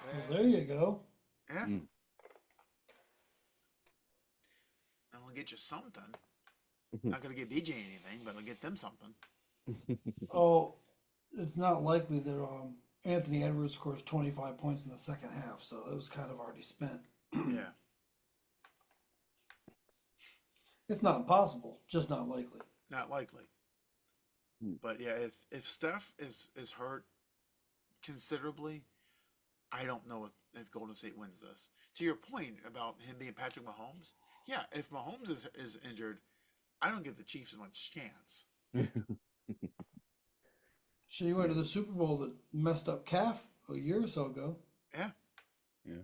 Well, there you go. Yeah. I'll get you something. Not going to get DJ anything, but I'll get them something. Oh, it's not likely that Anthony Edwards scores 25 points in the second half, so it was kind of already spent. Yeah. It's not impossible, just not likely. Not likely. But yeah, if Steph is hurt considerably, I don't know if Golden State wins this. To your point about him being Patrick Mahomes, yeah, if Mahomes is injured, I don't give the Chiefs much chance. Shit, he went to the Super Bowl that messed up calf a year or so ago. Yeah. Yeah.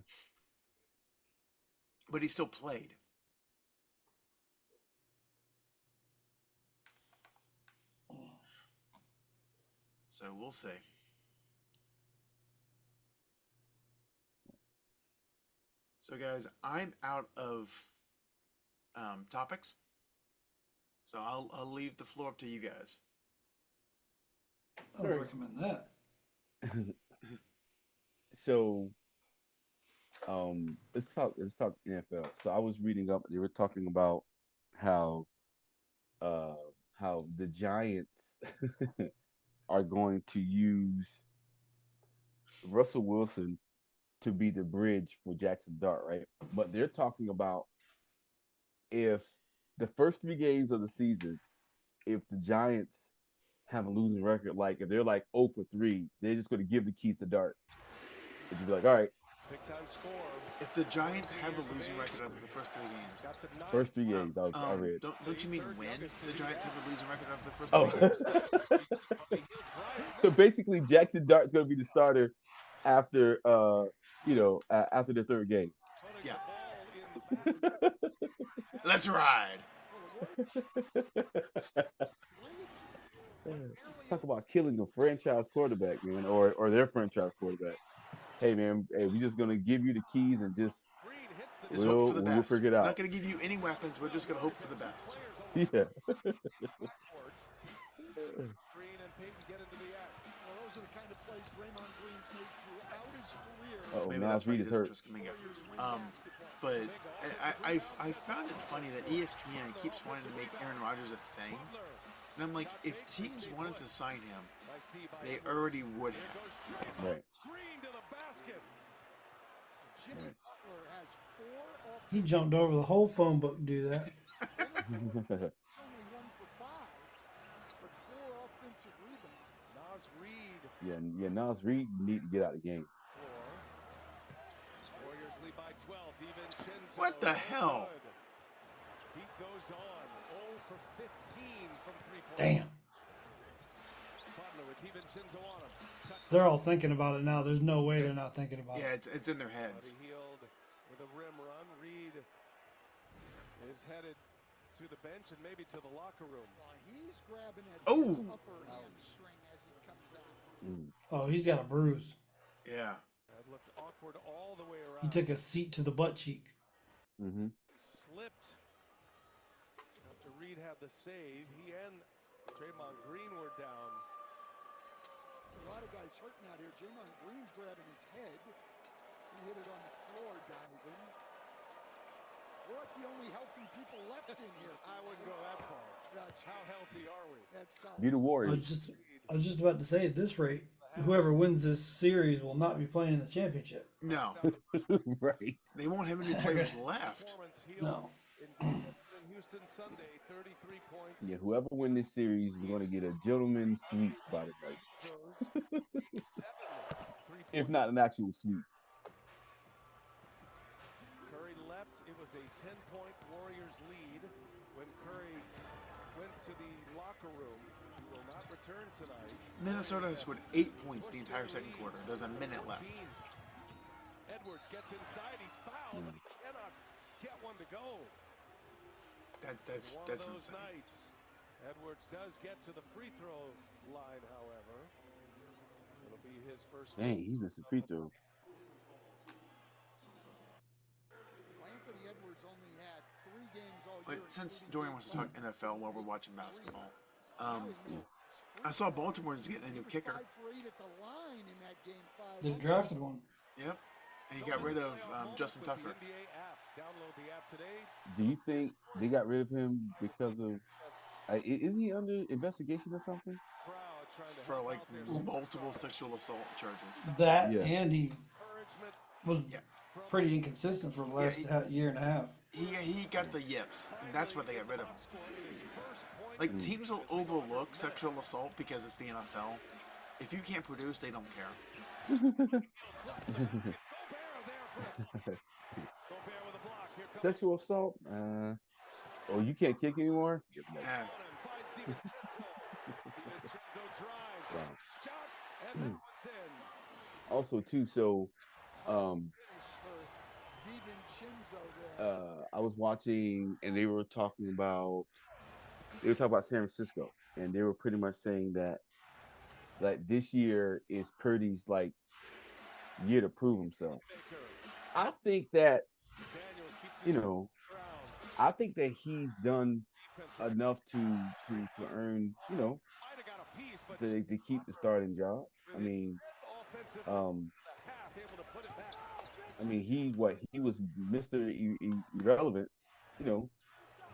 But he still played. So we'll see. So guys, I'm out of topics. So I'll leave the floor up to you guys. I would recommend that. So, let's talk NFL. So I was reading up. They were talking about how the Giants are going to use Russell Wilson to be the bridge for Jackson Dart, right? But they're talking about if the first 3 games of the season, if the Giants have a losing record, like if they're like 0 for 3, they're just going to give the keys to Dart. And you'd be like, all right. Big time score. If the Giants have a losing record after the first 3 games. First 3 games, I read. Don't you mean when the Giants have a losing record after the first 3 games? So basically, Jackson Dart's going to be the starter after after the 3rd game. Yeah. Let's ride. Talk about killing a franchise quarterback, man, or their franchise quarterback. Hey, man, we're just gonna give you the keys and just hope for the best. We'll figure it out. Not gonna give you any weapons. We're just gonna hope for the best. Yeah. Green and Peyton get into the act. Well, those are the kind of plays Draymond Green's made throughout his career. Maybe that's why he doesn't trust Kuminga. But I found it funny that ESPN keeps wanting to make Aaron Rodgers a thing. And I'm like, if teams wanted to sign him, they already would have. Right. He jumped over the whole phone book to do that. It's only 1 for 5, but 4 offensive rebounds. Naz Reid. Yeah, Naz Reid need to get out of the game. Warriors lead by 12. DiVincenzo. What the hell? He goes on 0 for 15 from 3-point. Damn. Butler with DiVincenzo on him. They're all thinking about it now. There's no way they're not thinking about Yeah, it. it's in their heads. Healed with a rim run. Reed is headed to the bench and maybe to the locker room. Well, he's grabbing at Oh. his upper hamstring as he comes out. Oh, he's got a bruise. Yeah. That looked awkward all the way around. He took a seat to the butt cheek. Mm-hmm. Slipped after Reed had the save. He and Draymond Green were down. A lot of guys hurting out here. Draymond Green's grabbing his head. He hit it on the floor, diving. We're like the only healthy people left in here. I wouldn't go that far. That's How healthy are we? That's solid. Be the I Warriors. was just about to say, at this rate, whoever wins this series will not be playing in the championship. No. Right. They won't have any players left. Performance healed No. in Houston Sunday, 33 points. Yeah, whoever wins this series is going to get a gentleman's sweep by the night. Throws. 7 If not an actual sweep. Curry left. It was a 10-point Warriors lead when Curry went to the locker room. He will not return tonight. Minnesota has scored 8 points the entire second quarter. There's a minute left. Edwards gets inside. He's fouled. He cannot get one to go. That's One of those insane. nights. Edwards does get to the free throw line, however. It'll be his first. Dang, he's missing free throw. Anthony Edwards only had 3 games all year. But since Dorian wants to talk NFL while we're watching basketball, I saw Baltimore is getting a new kicker. 5 for 8 at the line in that game. 5. They drafted one. Yep. And he got rid of Justin Tucker. NBA app. Download the app today. Do you think they got rid of him because of? Isn't he under investigation or something? Crowd trying to For help like out their multiple sexual assault charges. That Yeah. and he encouragement was Yeah. pretty inconsistent for the last year and a half. He got the yips, and that's why they got rid of him. scoring his first point. Like teams will overlook sexual assault because it's the NFL. If you can't produce, they don't care. Gobert there for Gobert with a block. Here comes Sexual assault? Oh, you can't kick anymore? Yeah. and finds DiVincenzo. DiVincenzo drives. Wow. Shot, and that one's in. Also, too, so Finish for DiVincenzo there. I was watching and they were talking about San Francisco, and they were pretty much saying that like this year is Purdy's like year to prove himself. I think that Daniels keeps his you know ground. I think that he's done Defensive enough to earn might have got a piece, but to keep the starting job. I mean, offensive the half able to put it back. he was Mr. Irrelevant,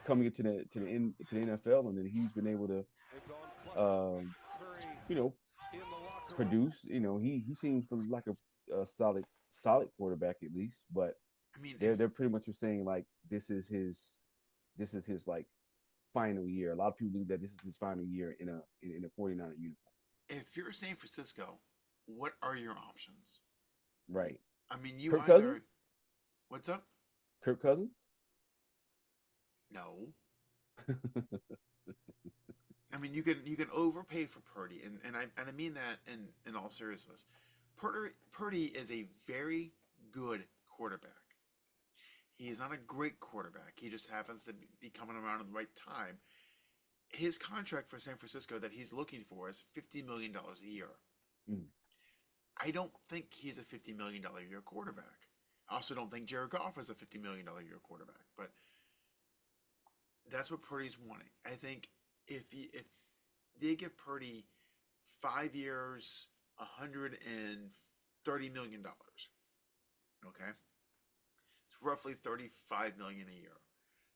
coming into the NFL, and then he's been able to They've gone plus Curry you know in the locker room. produce. He seems like a solid quarterback at least, but I mean, they're pretty much saying like this is his like final year. A lot of people believe that this is his final year in a 49er uniform. if you're San Francisco, what are your options? Right. I mean, you Kirk either. Cousins? What's up? Kirk Cousins? No. I mean, you can overpay for Purdy, and I mean that in all seriousness. Purdy is a very good quarterback. He is not a great quarterback. He just happens to be coming around at the right time. His contract for San Francisco that he's looking for is $50 million a year. Mm. I don't think he's a $50 million a year quarterback. I also don't think Jared Goff is a $50 million a year quarterback. But that's what Purdy's wanting. I think if they give Purdy 5 years, $130 million, okay? It's roughly $35 million a year.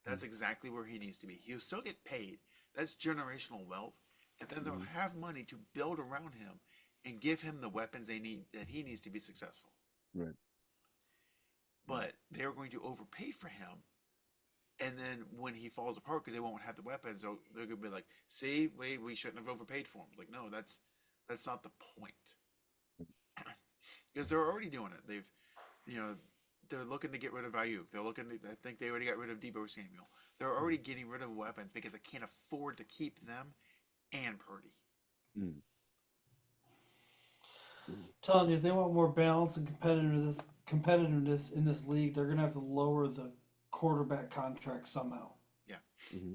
That's exactly where he needs to be. He'll still get paid. That's generational wealth. And then they'll have money to build around him and give him the weapons that he needs to be successful. Right. But they're going to overpay for him. And then when he falls apart because they won't have the weapons, they're going to be like, see, we shouldn't have overpaid for him. Like, no, that's not the point. Because they're already doing it. They're looking to get rid of Ayuk. I think they already got rid of Deebo Samuel. They're already getting rid of weapons because they can't afford to keep them and Purdy. Mm. Telling you, if they want more balance and competitiveness in this league, they're going to have to lower the quarterback contract somehow. Yeah. Mm-hmm.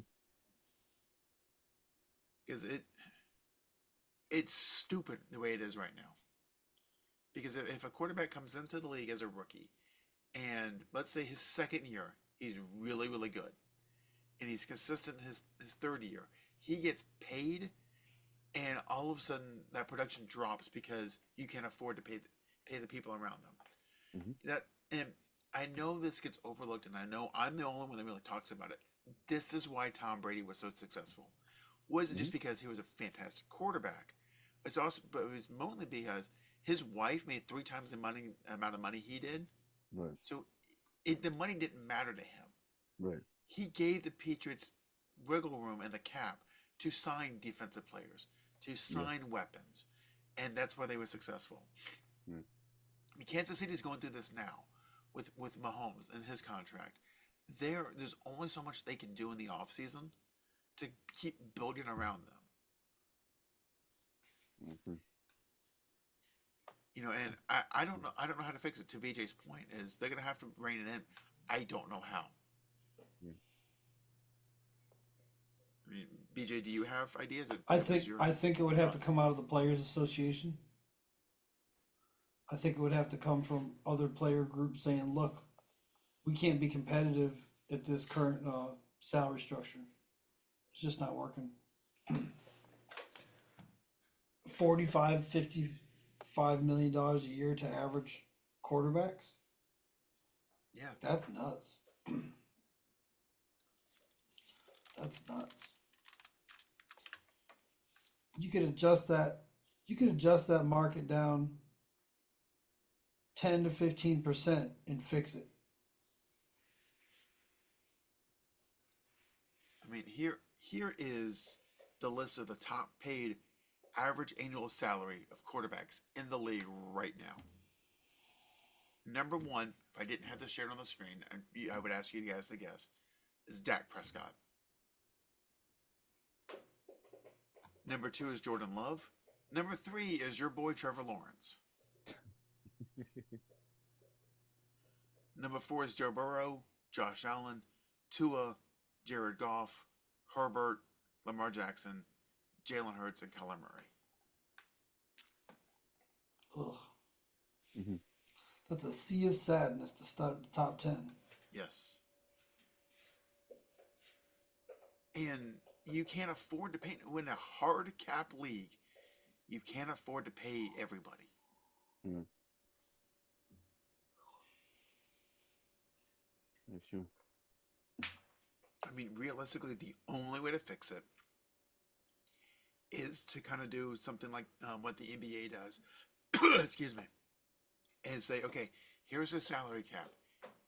Because it's stupid the way it is right now. Because if a quarterback comes into the league as a rookie, and let's say his second year, he's really, really good, and he's consistent his third year, he gets paid, and all of a sudden that production drops because you can't afford to pay the people around them. Mm-hmm. And I know this gets overlooked, and I know I'm the only one that really talks about it. This is why Tom Brady was so successful. Was it just because he was a fantastic quarterback? It's also, but it was mostly because his wife made 3 times the amount of money he did. Right. So the money didn't matter to him. Right. He gave the Patriots wiggle room in the cap to sign defensive players, to sign weapons, and that's why they were successful. Yeah. Kansas City is going through this now with Mahomes and his contract. There's only so much they can do in the offseason to keep building around them. Mm-hmm. You know, and I don't know how to fix it. To BJ's point, is they're gonna have to rein it in. I don't know how. Yeah. I mean, BJ, do you have ideas? I think it would have to come out of the Players Association. I think it would have to come from other player groups saying, "Look, we can't be competitive at this current salary structure. It's just not working." 45, $55 million a year to average quarterbacks. Yeah, that's nuts. That's nuts. You could adjust that. You could adjust that market down 10 to 15% and fix it. I mean, here is the list of the top paid average annual salary of quarterbacks in the league right now. Number 1, if I didn't have this shared on the screen, I would ask you guys to guess, is Dak Prescott. Number 2 is Jordan Love. Number 3 is your boy Trevor Lawrence. Number 4 is Joe Burrow, Josh Allen, Tua, Jared Goff, Herbert, Lamar Jackson, Jalen Hurts, and Kyler Murray. Ugh. Mm-hmm. That's a sea of sadness to start the top 10. Yes. And you can't afford to pay, in a hard cap league, you can't afford to pay everybody. Mm. That's true. I mean, realistically, the only way to fix it is to kind of do something like what the NBA does. Excuse me. And say, okay, here's the salary cap.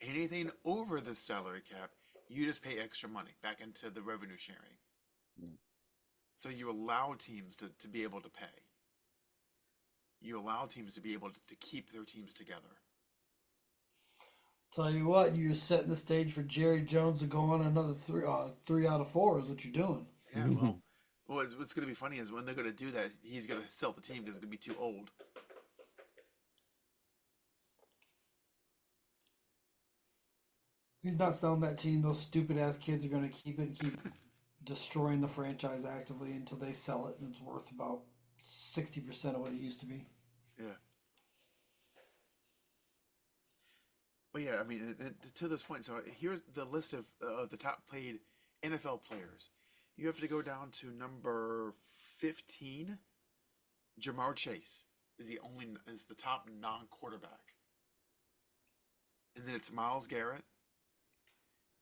Anything over the salary cap, you just pay extra money back into the revenue sharing. Mm. So you allow teams to be able to pay. You allow teams to be able to keep their teams together. Tell you what, you're setting the stage for Jerry Jones to go on another 3 out of 4 is what you're doing. Yeah, well, what's going to be funny is when they're going to do that, he's going to sell the team because it's going to be too old. He's not selling that team. Those stupid ass kids are going to keep it and keep destroying the franchise actively until they sell it and it's worth about 60% of what it used to be. Yeah. But yeah, I mean, to this point, so here's the list of the top paid NFL players. You have to go down to number 15. Jamar Chase is the top non-quarterback. And then it's Myles Garrett.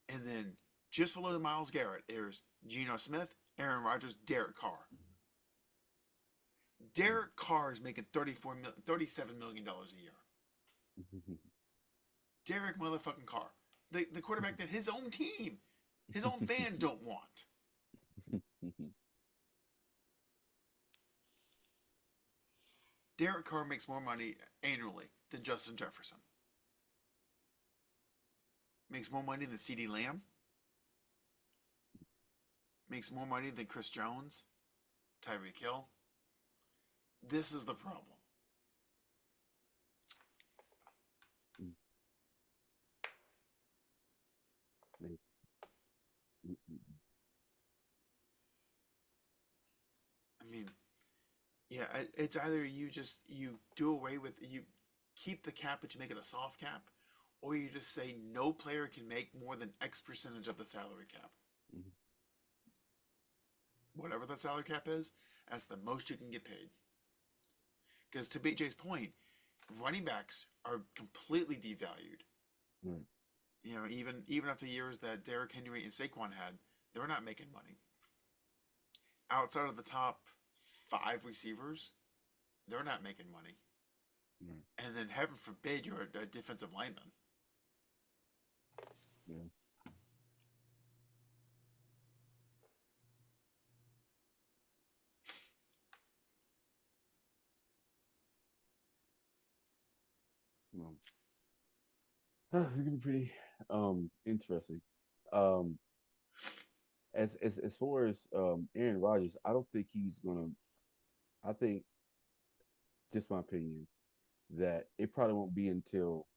And then just below Myles Garrett, there's Geno Smith, Aaron Rodgers, Derek Carr. Derek Carr is making $37 million a year. Derek motherfucking Carr. The quarterback that his own team, his own fans don't want. Derek Carr makes more money annually than Justin Jefferson. Makes more money than CeeDee Lamb. Makes more money than Chris Jones, Tyreek Hill. This is the problem. I mean, yeah, it's either you do away with keep the cap but you make it a soft cap, or you just say no player can make more than X percentage of the salary cap. Mhm. Whatever the salary cap is, that's the most you can get paid. Because to BJ's point, running backs are completely devalued. Right. You know, even after the years that Derrick Henry and Saquon had, they're not making money. Outside of the top 5 receivers, they're not making money. Right. And then heaven forbid you're a defensive lineman. Yeah. No. This is gonna be pretty interesting. Um, as far as Aaron Rodgers, I don't think he's gonna. I think, just my opinion, that it probably won't be until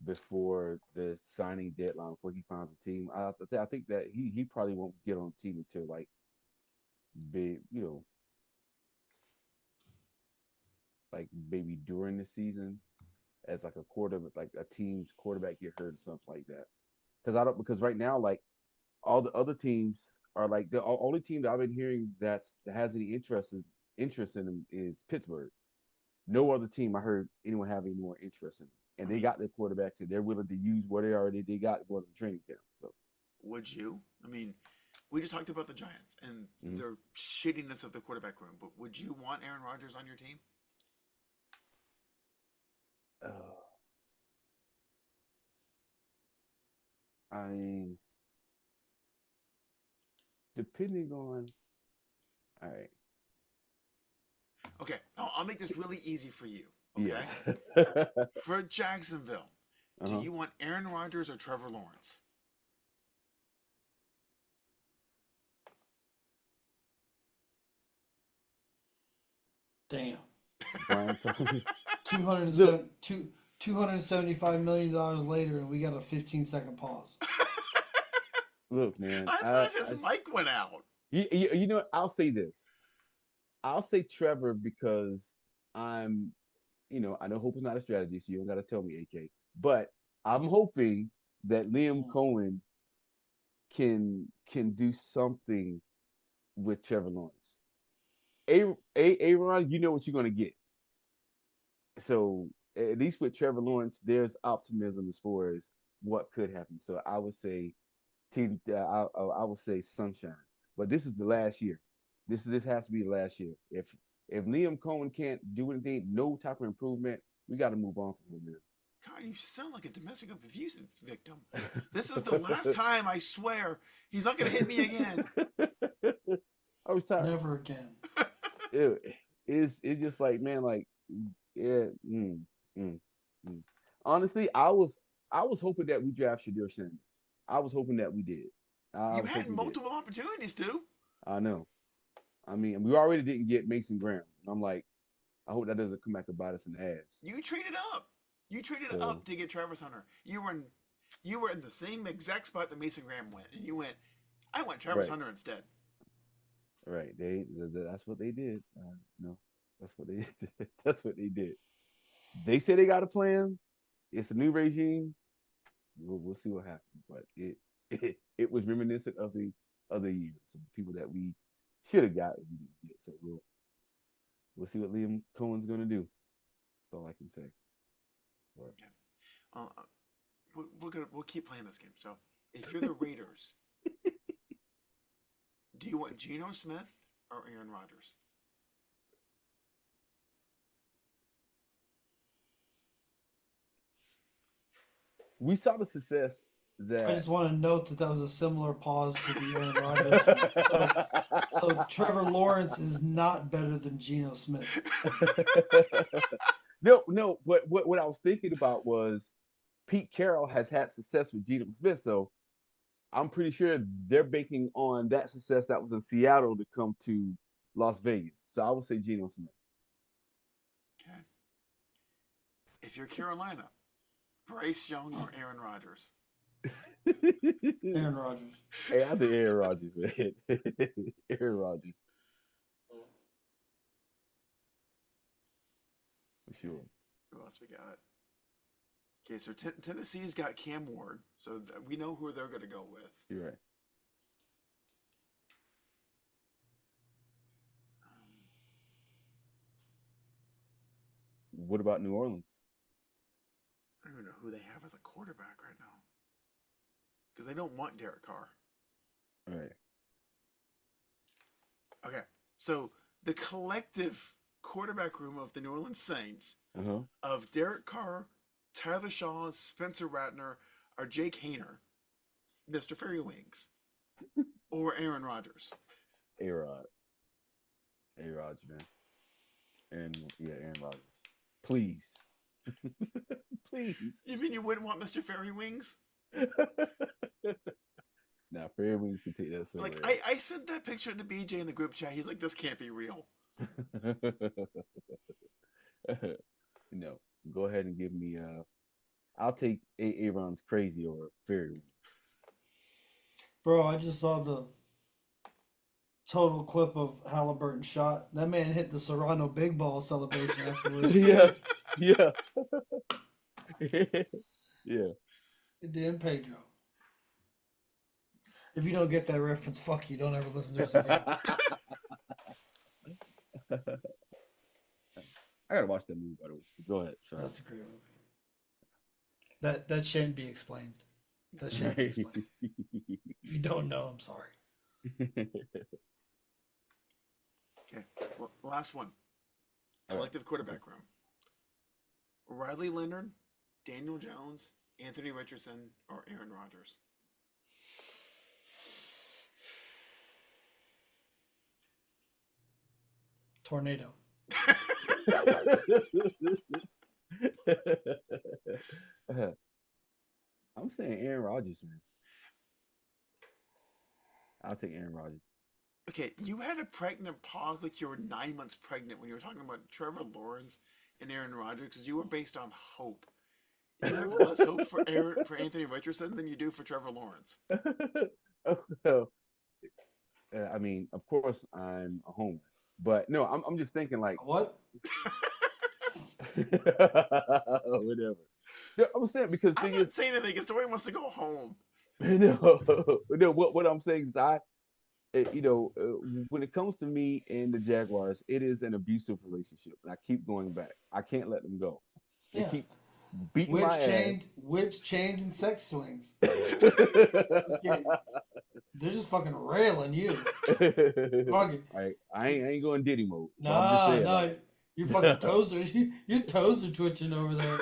before the signing deadline before he finds a team. I think that he probably won't get on the team until like big, like maybe during the season as like a quarter, like a team's quarterback get hurt or something like that. Because right now like all the other teams are like the only team that I've been hearing that has any interest in him is Pittsburgh. No other team I heard anyone have any more interest in him. And I they mean, got their quarterbacks and they're willing to use what they got to go to the training camp. So would you? I mean, we just talked about the Giants and mhm. their shittiness of the quarterback room, but would you want Aaron Rodgers on your team? uh, I mean, depending on, all right, Okay, I'll make this really easy for you. yeah. Okay, for Jacksonville, do Uh-huh. you want Aaron Rodgers or Trevor Lawrence? Damn. Brian Thomas. Look, $275 million later, and we got a 15-second pause. look, man. I thought his mic went out. You know what? I'll say this. I'll say Trevor because I'm, I know hope is not a strategy, so you don't got to tell me, AK. But I'm hoping that Liam Cohen can do something with Trevor Lawrence. Aaron, you know what you're gonna get. So at least with Trevor Lawrence, there's optimism as far as what could happen. So I would say, I would say sunshine. But this is the last year. This has to be the last year. If Liam Cohen can't do anything, no type of improvement, we got to move on from him. God, you sound like a domestic abuse victim. This is the last time, I swear. He's not going to hit me again. I was tired. Never again. It's just like, man, like, yeah. Honestly, I was hoping that we draft Shadir Sanders. I was hoping that we did. You had multiple opportunities to. I know. I mean, we already didn't get Mason Graham. I'm like, I hope that doesn't come back to bite us in the ass. You traded up. You traded up to get Travis Hunter. You were in the same exact spot that Mason Graham went, and you went, I want Travis Hunter instead. Right. That's what they did. No, that's what they did. That's what they did. They said they got a plan. It's a new regime. We'll see what happens. But it was reminiscent of the other years, of the people that we should have got and we didn't get. So we'll see what Liam Cohen's gonna do. That's all I can say. But, We'll keep playing this game. So if you're the Raiders, do you want Geno Smith or Aaron Rodgers? we saw the success that. I just want to note that was a similar pause to the Aaron Rodgers. So Trevor Lawrence is not better than Geno Smith. No. What I was thinking about was Pete Carroll has had success with Geno Smith, so I'm pretty sure they're banking on that success that was in Seattle to come to Las Vegas. So I would say Geno Smith. Okay. If you're Carolina, Bryce Young or Aaron Rodgers? Aaron Rodgers. Hey, I think Aaron Rodgers, man. Aaron Rodgers. For sure. Who else we got? Okay, so Tennessee's got Cam Ward, so we know who they're going to go with. You're right. What about New Orleans? I don't even know who they have as a quarterback right now. Because they don't want Derek Carr. All right. Okay, so the collective quarterback room of the New Orleans Saints of Derek Carr, Tyler Shaw, Spencer Rattler, or Jake Hayner, Mr. Fairy Wings, or Aaron Rodgers. A-Rod, man. And Aaron Rodgers. Please. Please. You mean you wouldn't want Mr. Fairy Wings? Now, Fairy Wings can take that somewhere. Like, I sent that picture to BJ in the group chat. He's like, this can't be real. No. Go ahead and give me I'll take Aaron's crazy or Fairy Wings. Bro, I just saw the total clip of Halliburton shot. That man hit the Serrano big ball celebration afterwards. Yeah. Yeah. It didn't pay, Joe. If you don't get that reference, fuck you. Don't ever listen to us again. I gotta watch that movie, by the way. Go ahead. Sorry. That's a great movie. That shouldn't be explained. That shouldn't be explained. If you don't know, I'm sorry. Okay, well, last one. Collective quarterback room. Riley Leonard, Daniel Jones, Anthony Richardson, or Aaron Rodgers. Tornado. I'm saying Aaron Rodgers, man. I'll take Aaron Rodgers. Okay, you had a pregnant pause like you were 9 months pregnant when you were talking about Trevor Lawrence and Aaron Rodgers because you were based on hope. You have less hope for Anthony Richardson than you do for Trevor Lawrence. I mean, of course, I'm a homer, but no, I'm just thinking like what? Whatever. No, I'm saying because I'm not saying anything. Because Tori wants to go home. No. What I'm saying is when it comes to me and the Jaguars, it is an abusive relationship, and I keep going back. I can't let them go. They keep beating my ass. Whips, chains, and sex swings. They're just fucking railing you. Fucking. I ain't going Diddy mode. No. Your fucking toes are your toes are twitching over there.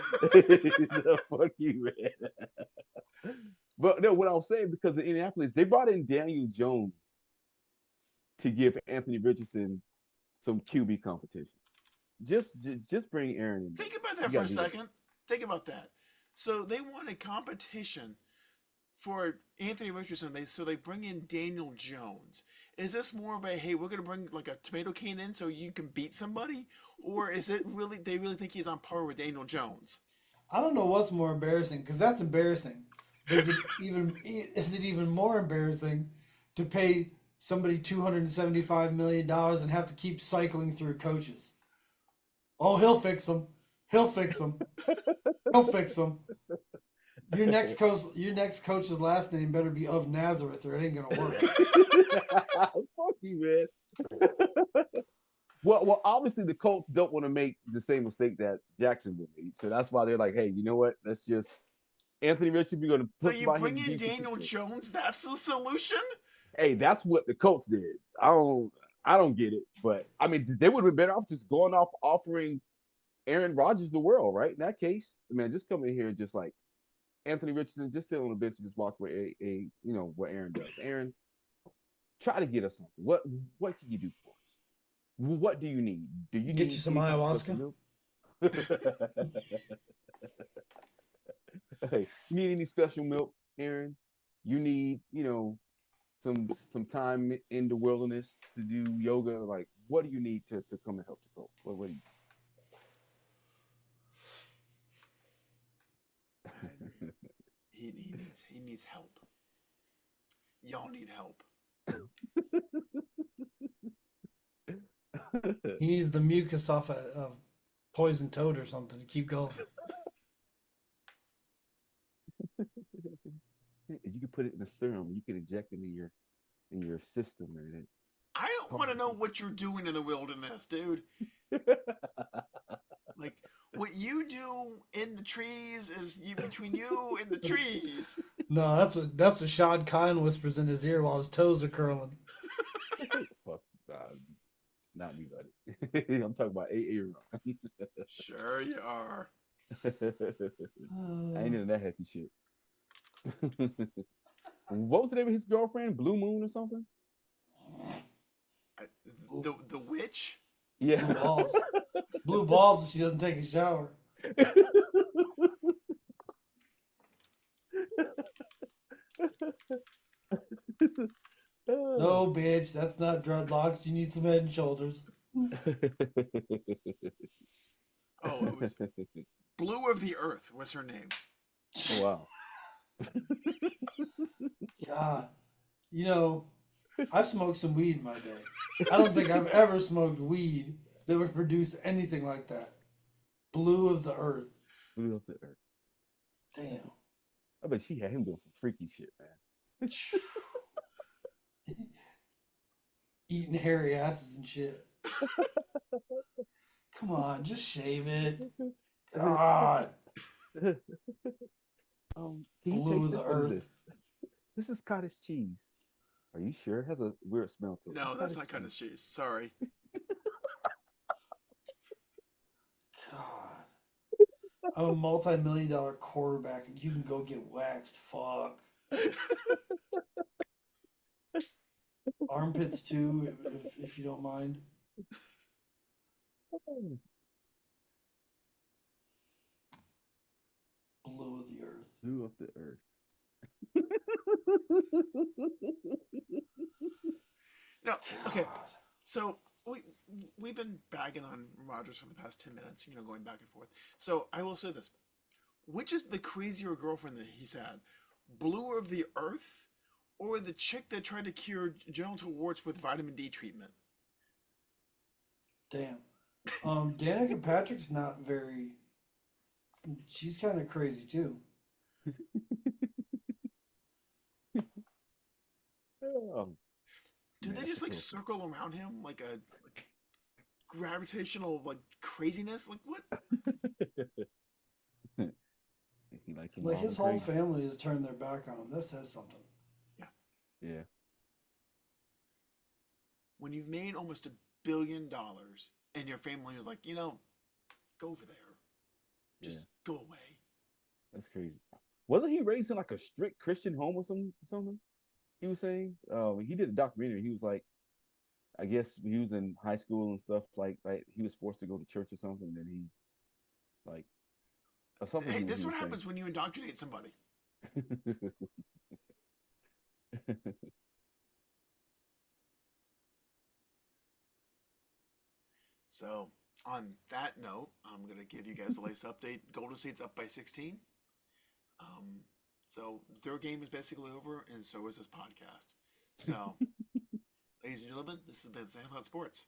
Fuck you, man. But no, what I'm saying, because in Indianapolis, they brought in Daniel Jones to give Anthony Richardson some QB competition. Just bring Aaron in. Think about that for a second. Think about that. So they wanted competition for Anthony Richardson. They bring in Daniel Jones. Is this more of a, hey, we're going to bring like a tomato can in so you can beat somebody? Or is it really, they really think he's on par with Daniel Jones? I don't know what's more embarrassing, because that's embarrassing. Is it even more embarrassing to pay somebody $275 million and have to keep cycling through coaches? Oh, he'll fix them. He'll fix them. He'll fix them. Your next coach's last name better be of Nazareth, or it ain't gonna work. Fuck you, man. Well, obviously the Colts don't want to make the same mistake that Jacksonville made, so that's why they're like, hey, you know what? Let's just Anthony Richardson. We're gonna put. So you bring in Daniel Jones? That's the solution? Hey, that's what the Colts did. I don't get it, but I mean, they would have been better off just going off offering Aaron Rodgers the world, right? In that case, man, just come in here and just like Anthony Richardson, just sit on the bench and just watch what what Aaron does. Aaron, try to get us something. What can you do for us? What do you need? Do you get you some ayahuasca? Hey, you need any special milk, Aaron? You need, some time in the wilderness to do yoga. Like, what do you need to come and help the Colts? What do you? He needs help. Y'all need help. He needs the mucus off of poison toad or something to keep going. You can put it in a serum. You can inject it in your system, and I don't want to know what you're doing in the wilderness, dude. Like, what you do in the trees is between you and the trees. No, that's what Shad Khan whispers in his ear while his toes are curling. fuck, not me, buddy. I'm talking about AA. Sure you are. I ain't into that happy shit. What was the name of his girlfriend? Blue Moon or something? The witch? Yeah. Blue balls. Blue balls if she doesn't take a shower. No, bitch, that's not dreadlocks. You need some head and shoulders. Oh, it was Blue of the Earth was her name. Wow. God, you know, I've smoked some weed in my day. I don't think I've ever smoked weed that would produce anything like that. Blue of the Earth. Blue of the Earth. Damn. I bet she had him doing some freaky shit, man. Eating hairy asses and shit. Come on, just shave it. God. Can you Blue taste of the this? What is Earth. this? This is cottage cheese. Are you sure? It has a weird smell to it. No, that's not cottage cheese. Sorry. God. I'm a multi-million-dollar quarterback and you can go get waxed. Fuck. Armpits too, if you don't mind. Blue of the Earth. Blue of the Earth. No, okay. So we've been bagging on Rodgers for the past 10 minutes, going back and forth. So I will say this. Which is the crazier girlfriend that he's had? Blue of the Earth or the chick that tried to cure genital warts with vitamin D treatment? Damn. Danica Patrick's not very... She's kind of crazy too. Do they just circle around him like a gravitational craziness? Like what? He likes like his whole family has turned their back on him. That says something. Yeah. Yeah. When you've made almost $1 billion and your family is like, go over there. Just go away. That's crazy. Wasn't he raised in a strict Christian home or something? He was saying. He did a documentary. He was like, I guess he was in high school and stuff. Like he was forced to go to church or something. Then he, or something. Hey, this is what happens when you indoctrinate somebody. So, on that note, I'm going to give you guys the latest update. Golden State's up by 16. So, their game is basically over, and so is this podcast. So, ladies and gentlemen, this has been Sandlot Sports.